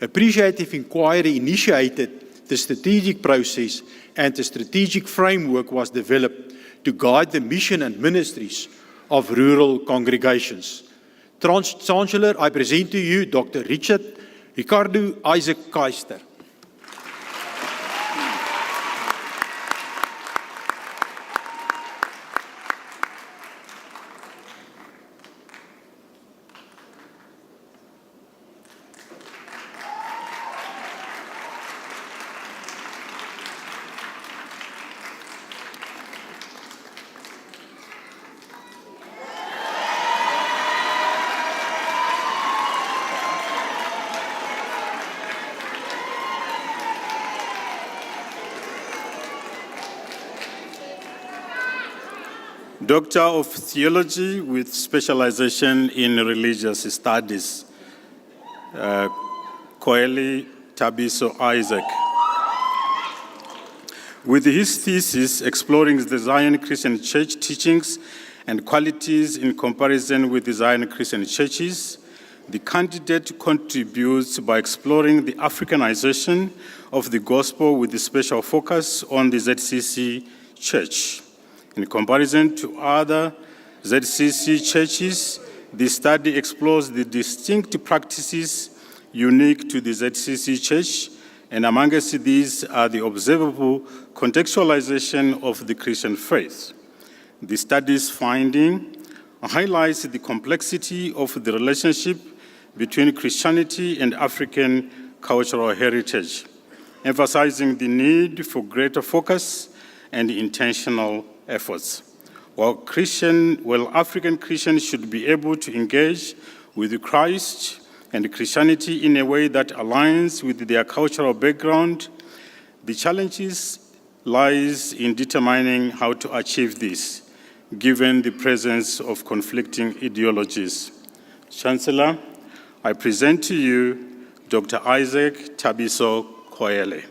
Appreciative inquiry initiated the strategic process, and a strategic framework was developed to guide the mission and ministries of rural congregations. Chancellor, I present to you Dr. Ricardo Isaac Keister. Doctor of Theology with specialization in religious studies, Koeli Tabiso Isaac. With his thesis exploring the Zion Christian Church teachings and qualities in comparison with the Zion Christian churches, The candidate contributes by exploring the Africanization of the gospel with a special focus on the ZCC Church. In comparison to other ZCC churches, the study explores the distinct practices unique to the ZCC Church, and amongst these are the observable contextualization of the Christian faith. The study's finding highlights the complexity of the relationship between Christianity and African cultural heritage, emphasizing the need for greater focus and intentional efforts. While African Christians should be able to engage with Christ and Christianity in a way that aligns with their cultural background, the challenges lies in determining how to achieve this, given the presence of conflicting ideologies. Chancellor, I present to you Dr. Isaac Tabiso Koele.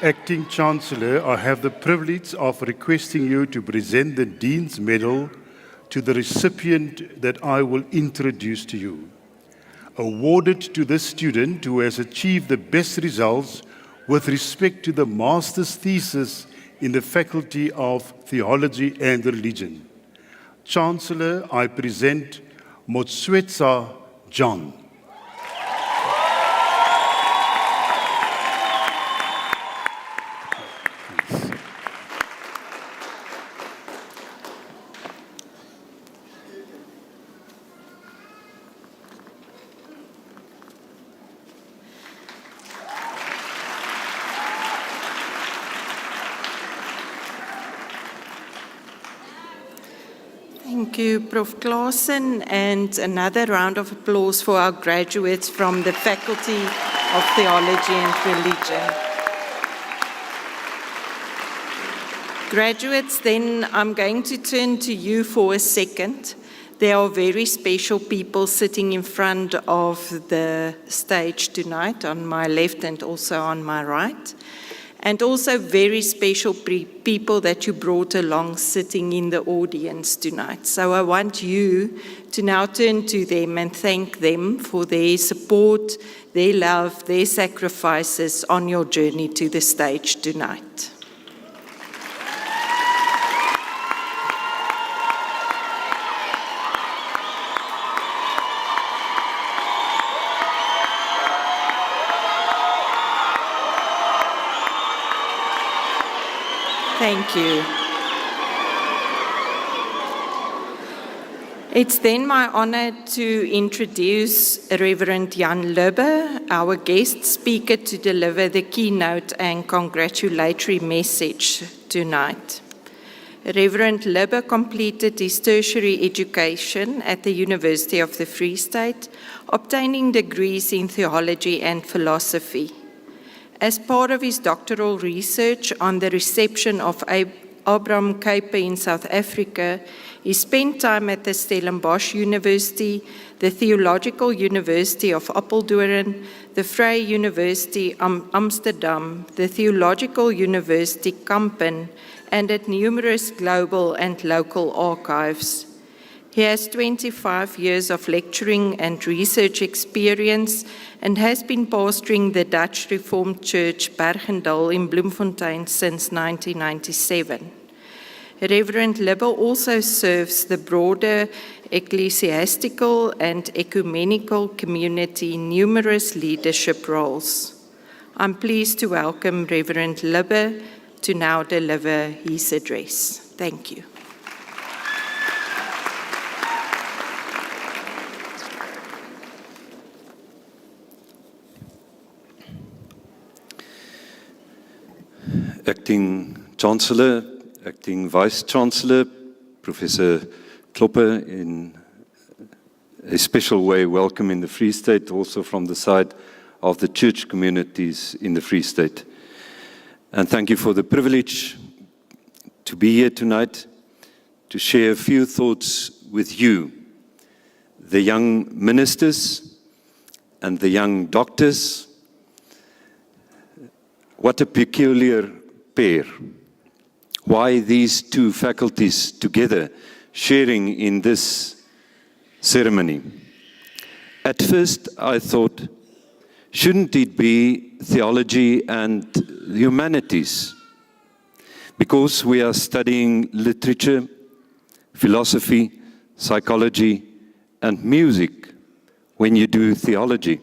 Acting Chancellor, I have the privilege of requesting you to present the Dean's Medal to the recipient that I will introduce to you. Awarded to this student who has achieved the best results with respect to the master's thesis in the Faculty of Theology and Religion. Chancellor, I present Motswetsa John. Thank you, Prof. Claassen, and another round of applause for our graduates from the Faculty of Theology and Religion. Graduates, then I'm going to turn to you for a second. There are very special people sitting in front of the stage tonight, on my left and also on my right. And also very special people that you brought along sitting in the audience tonight. So I want you to now turn to them and thank them for their support, their love, their sacrifices on your journey to the stage tonight. Thank you. It's then my honor to introduce Reverend Jan Lubbe, our guest speaker, to deliver the keynote and congratulatory message tonight. Reverend Lubbe completed his tertiary education at the University of the Free State, obtaining degrees in theology and philosophy. As part of his doctoral research on the reception of Abraham Kuyper in South Africa, he spent time at the Stellenbosch University, the Theological University of Apeldoorn, the Vrije University Amsterdam, the Theological University Kampen, and at numerous global and local archives. He has 25 years of lecturing and research experience and has been pastoring the Dutch Reformed Church Bergendal in Bloemfontein since 1997. Reverend Lubbe also serves the broader ecclesiastical and ecumenical community in numerous leadership roles. I'm pleased to welcome Reverend Lubbe to now deliver his address. Thank you. Acting Chancellor, Acting Vice-Chancellor, Professor Kloppe, in a special way, welcome in the Free State, also from the side of the church communities in the Free State. And thank you for the privilege to be here tonight to share a few thoughts with you, the young ministers and the young doctors. What a peculiar pair. Why these two faculties together sharing in this ceremony? At first I thought, shouldn't it be theology and humanities? Because we are studying literature, philosophy, psychology, and music when you do theology.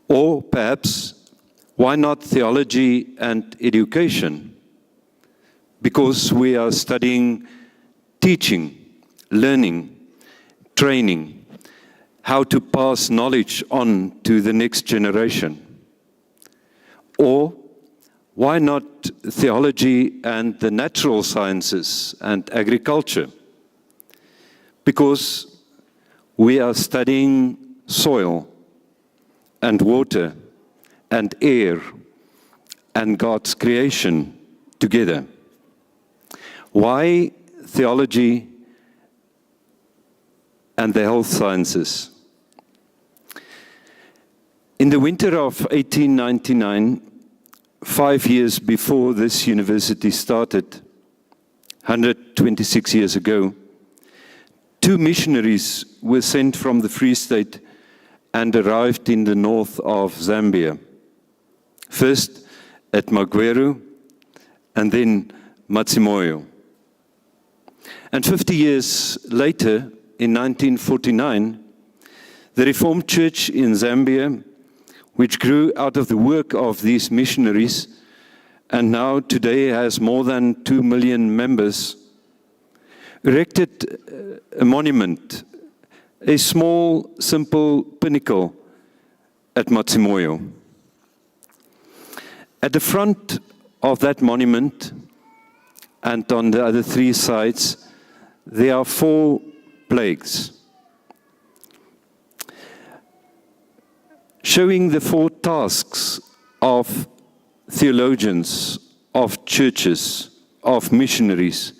Or perhaps, why not theology and education? Because we are studying teaching, learning, training, how to pass knowledge on to the next generation. Or why not theology and the natural sciences and agriculture? Because we are studying soil and water and air and God's creation together. Why theology and the health sciences? In the winter of 1899, 5 years before this university started, 126 years ago, 2 missionaries were sent from the Free State and arrived in the north of Zambia. First at Magweru and then Matsimoyo. And 50 years later, in 1949, the Reformed Church in Zambia, which grew out of the work of these missionaries, and now today has more than 2 million members, erected a monument, a small, simple pinnacle at Matsimoyo. At the front of that monument, and on the other 3 sides, there are 4 plagues, showing the 4 tasks of theologians, of churches, of missionaries,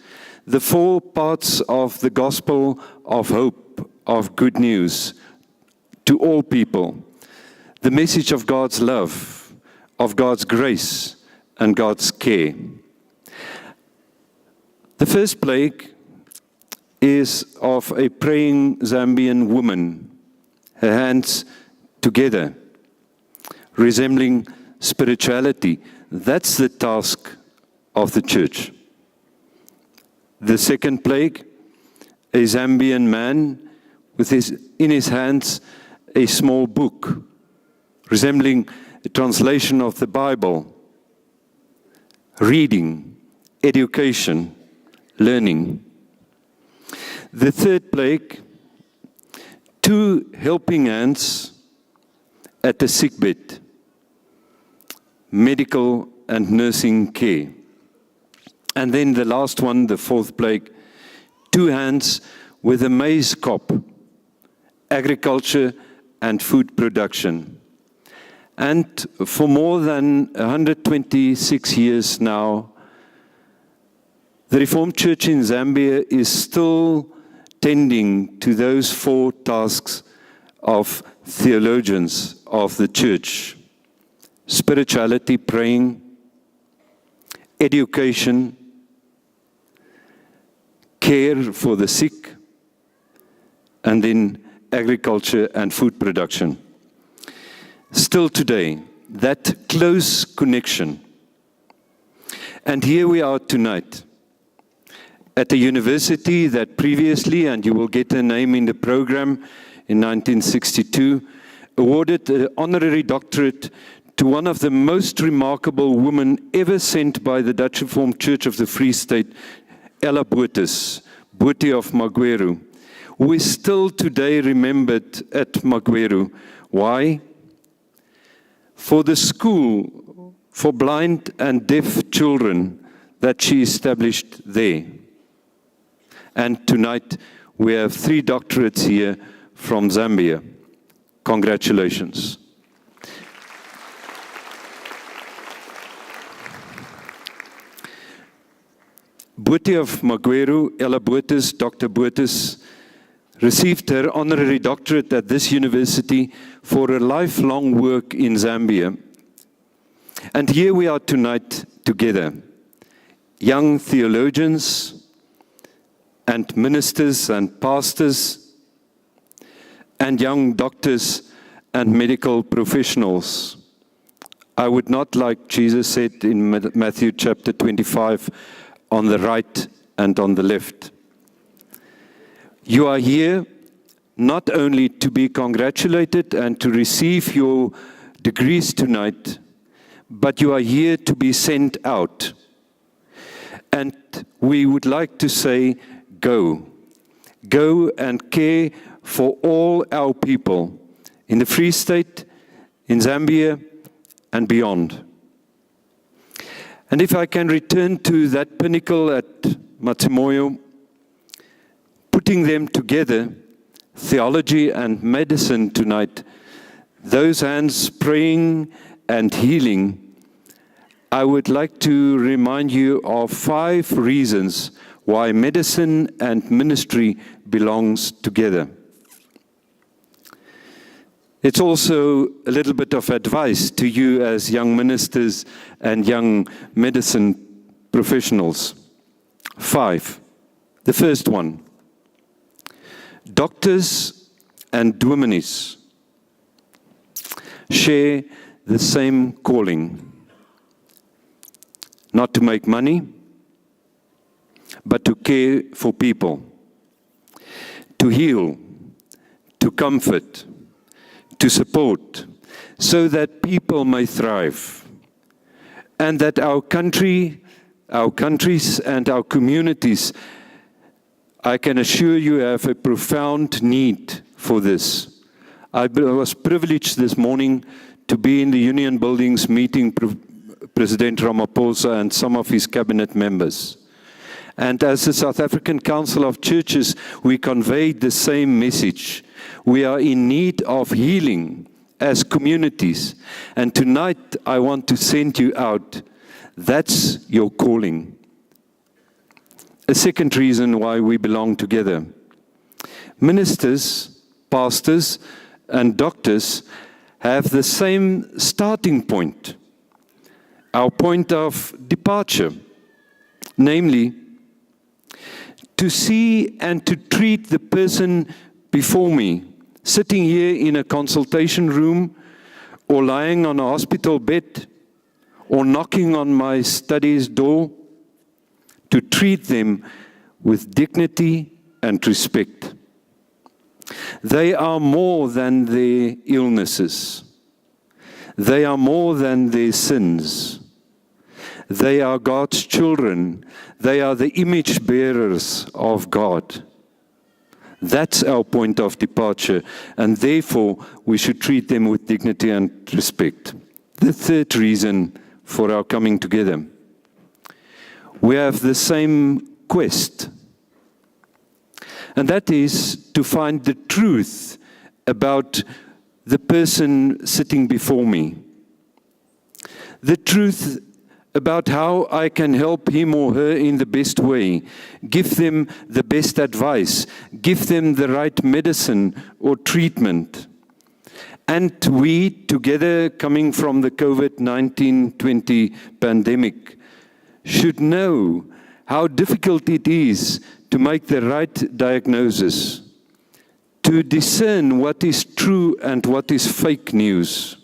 the 4 parts of the gospel of hope, of good news to all people, the message of God's love, of God's grace and God's care. The first plague is of a praying Zambian woman, her hands together, resembling spirituality. That's the task of the church. The second plague, a Zambian man with in his hands a small book, resembling a translation of the Bible, reading, education, learning. The third plague, 2 helping hands at the sickbed, medical and nursing care. And then the last one, the 4th plague, 2 hands with a maize cob, agriculture and food production. And for more than 126 years now, the Reformed Church in Zambia is still tending to those 4 tasks of theologians of the church: spirituality, praying, education, care for the sick, and then agriculture and food production. Still today, that close connection. And here we are tonight, at a university that previously, and you will get a name in the program, in 1962, awarded an honorary doctorate to one of the most remarkable women ever sent by the Dutch Reformed Church of the Free State, Ella Boetes, Boetie of Magweru, who is still today remembered at Magweru. Why? For the school for blind and deaf children that she established there. And tonight we have 3 doctorates here from Zambia. Congratulations. Boetie of Magweru, Ella Botus, Dr. Botus, received her honorary doctorate at this university for her lifelong work in Zambia. And here we are tonight together, young theologians and ministers and pastors and young doctors and medical professionals. I would not, like Jesus said in Matthew chapter 25, on the right and on the left. You are here not only to be congratulated and to receive your degrees tonight, but you are here to be sent out. And we would like to say, go. Go and care for all our people in the Free State, in Zambia, and beyond. And if I can return to that pinnacle at Matimoyo, putting them together, theology and medicine tonight, those hands praying and healing, I would like to remind you of 5 reasons why medicine and ministry belongs together. It's also a little bit of advice to you as young ministers and young medicine professionals. 5. The first one, doctors and dominees share the same calling. Not to make money, but to care for people, to heal, to comfort, to support, so that people may thrive, and that our countries and our communities, I can assure you, have a profound need for this. I was privileged this morning to be in the Union Buildings meeting President Ramaphosa and some of his cabinet members. And as the South African Council of Churches, we conveyed the same message. We are in need of healing as communities. And tonight, I want to send you out. That's your calling. A second reason why we belong together. Ministers, pastors, and doctors have the same starting point. Our point of departure, namely, to see and to treat the person before me, sitting here in a consultation room, or lying on a hospital bed, or knocking on my study's door, to treat them with dignity and respect. They are more than their illnesses. They are more than their sins. They are God's children. They are the image bearers of God. That's our point of departure, and therefore we should treat them with dignity and respect. The third reason for our coming together. We have the same quest, and that is to find the truth about the person sitting before me. The truth about how I can help him or her in the best way, give them the best advice, give them the right medicine or treatment. And we, together coming from the COVID-19-20 pandemic, should know how difficult it is to make the right diagnosis, to discern what is true and what is fake news.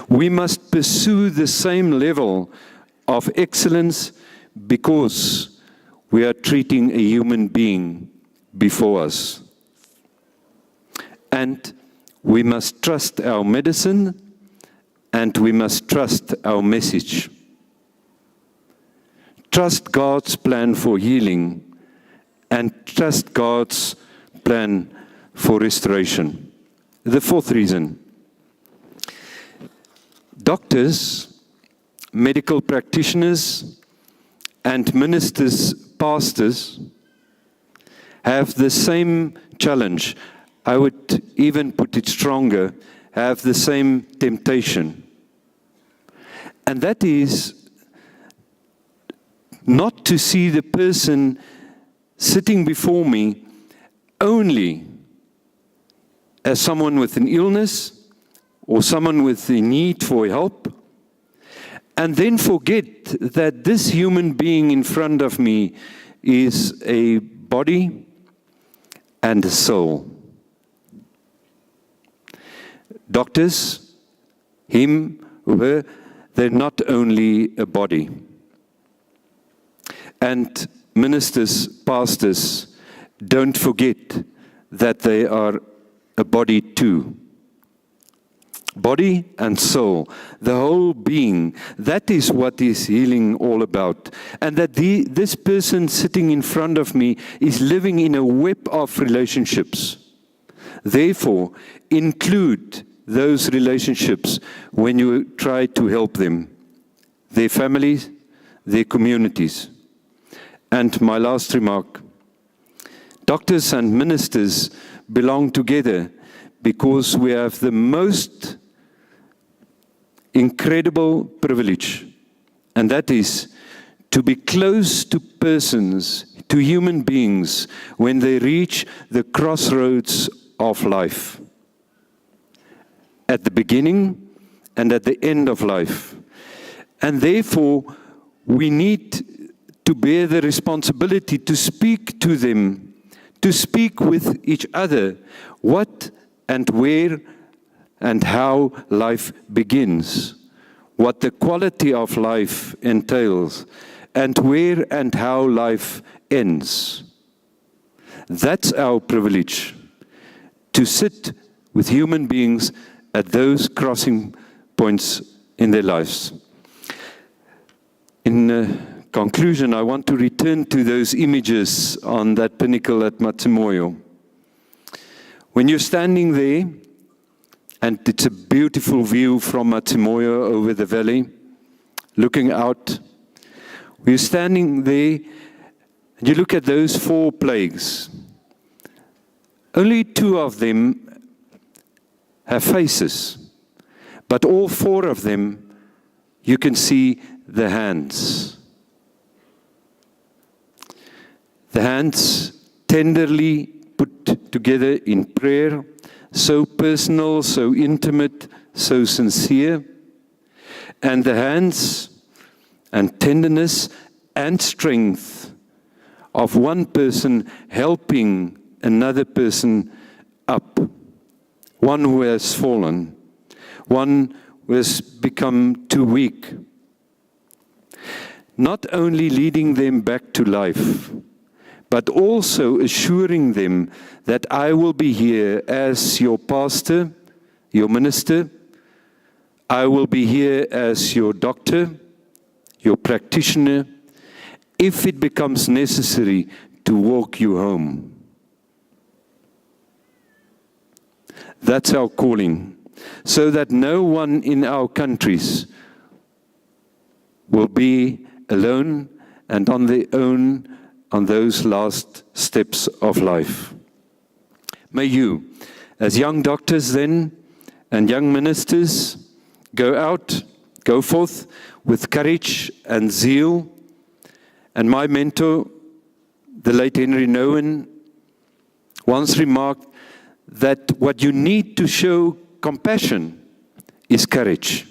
We must pursue the same level of excellence because we are treating a human being before us. And we must trust our medicine, and we must trust our message. Trust God's plan for healing, and trust God's plan for restoration. The fourth reason. Doctors, medical practitioners, and ministers, pastors have the same challenge. I would even put it stronger, have the same temptation. And that is not to see the person sitting before me only as someone with an illness or someone with a need for help, and then forget that this human being in front of me is a body and a soul. Doctors, him or her, they're not only a body. And ministers, pastors, don't forget that they are a body too. Body and soul, the whole being, that is what is healing all about. And that this person sitting in front of me is living in a web of relationships. Therefore, include those relationships when you try to help them, their families, their communities. And my last remark, doctors and ministers belong together because we have the most incredible privilege, and that is to be close to persons, to human beings, when they reach the crossroads of life. At the beginning and at the end of life. And therefore, we need to bear the responsibility to speak to them, to speak with each other, what and where and how life begins, what the quality of life entails, and where and how life ends. That's our privilege, to sit with human beings at those crossing points in their lives. In conclusion, I want to return to those images on that pinnacle at Matsumoyo. When you're standing there, and it's a beautiful view from Matsumoyo over the valley, looking out. We're standing there, and you look at those 4 plagues. Only 2 of them have faces, but all 4 of them, you can see the hands. The hands tenderly put together in prayer, so personal, so intimate, so sincere. And the hands and tenderness and strength of one person helping another person up. One who has fallen, one who has become too weak. Not only leading them back to life, but also assuring them that I will be here as your pastor, your minister. I will be here as your doctor, your practitioner, if it becomes necessary to walk you home. That's our calling, so that no one in our countries will be alone and on their own on those last steps of life. May you, as young doctors then, and young ministers, go forth with courage and zeal. And my mentor, the late Henry Nouwen, once remarked that what you need to show compassion is courage.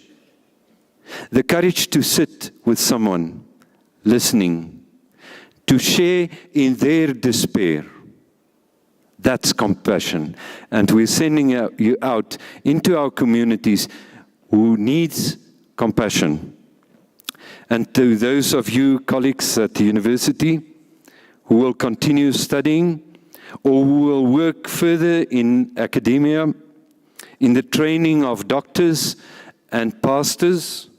The courage to sit with someone, listening, to share in their despair. That's compassion. And we're sending you out into our communities who needs compassion. And to those of you colleagues at the university who will continue studying or who will work further in academia, in the training of doctors and pastors,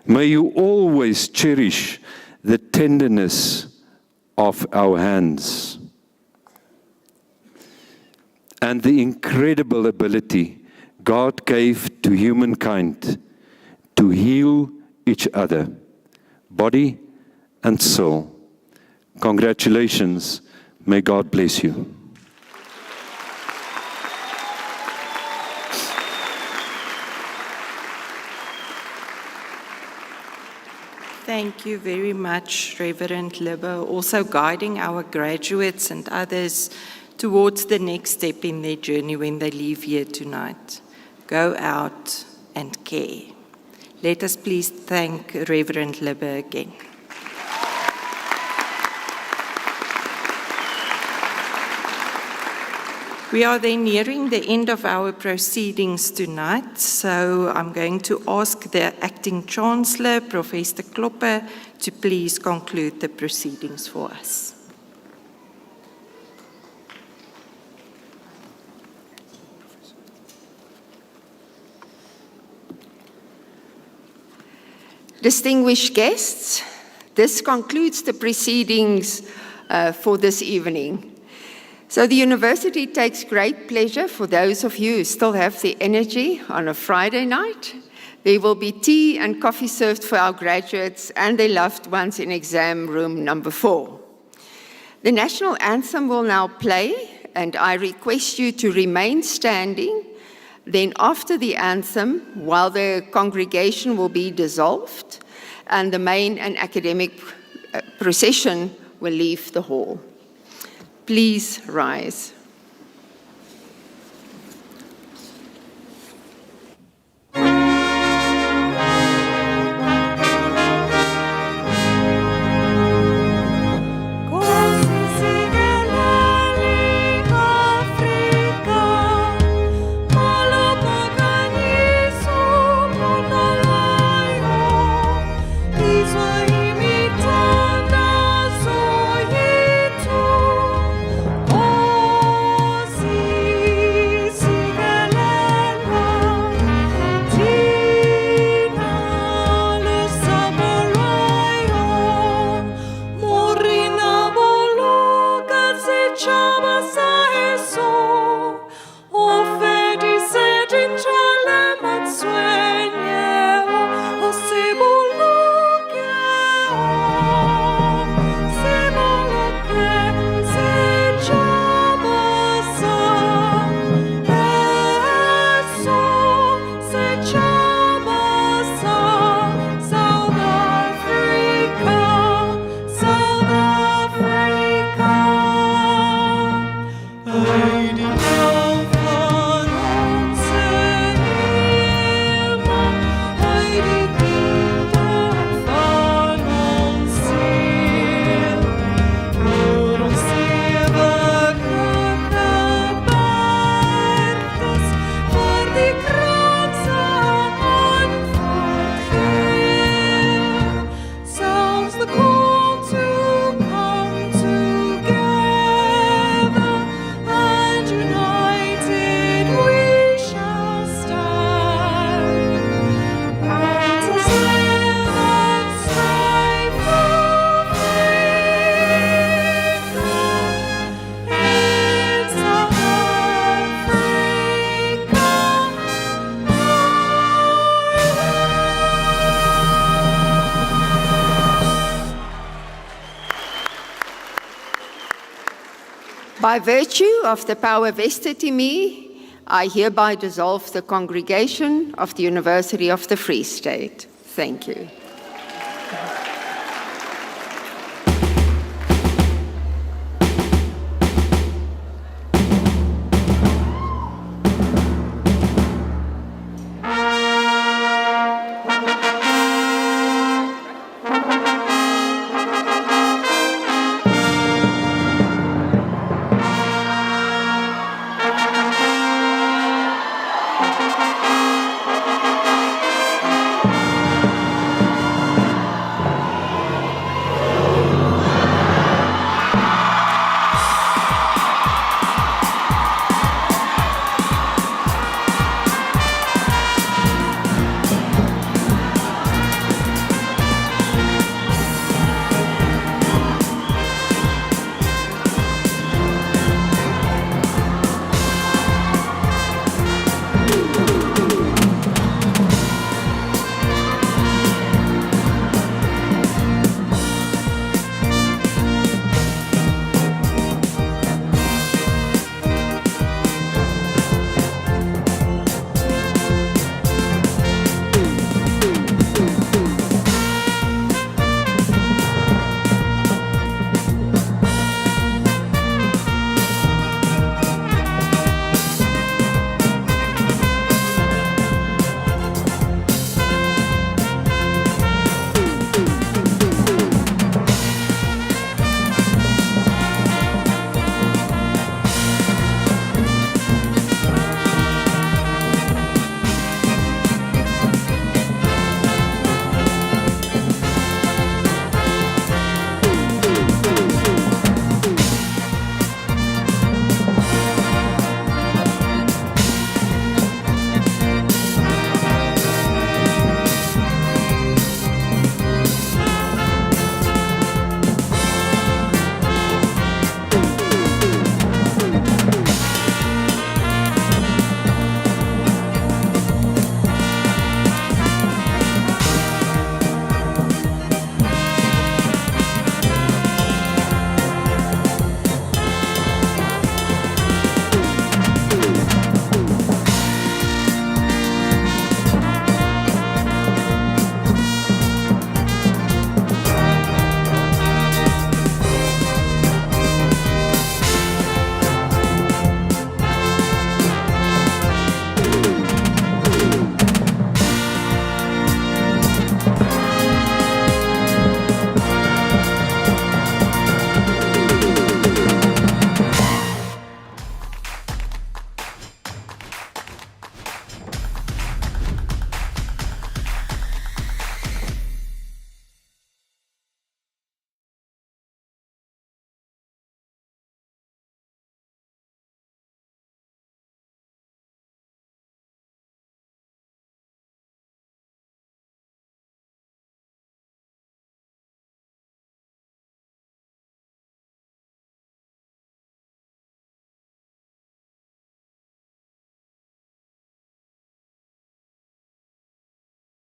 may you always cherish the tenderness of our hands and the incredible ability God gave to humankind to heal each other, body and soul. Congratulations. May God bless you. Thank you very much, Reverend Libbe, also guiding our graduates and others towards the next step in their journey when they leave here tonight. Go out and care. Let us please thank Reverend Libbe again. We are then nearing the end of our proceedings tonight, so I'm going to ask the Acting Chancellor, Professor Klopper, to please conclude the proceedings for us. Distinguished guests, this concludes the proceedings for this evening. So the university takes great pleasure for those of you who still have the energy on a Friday night. There will be tea and coffee served for our graduates and their loved ones in exam room number 4. The national anthem will now play, and I request you to remain standing. Then after the anthem, while the congregation will be dissolved, and the main and academic procession will leave the hall. Please rise. By virtue of the power vested in me, I hereby dissolve the congregation of the University of the Free State. Thank you.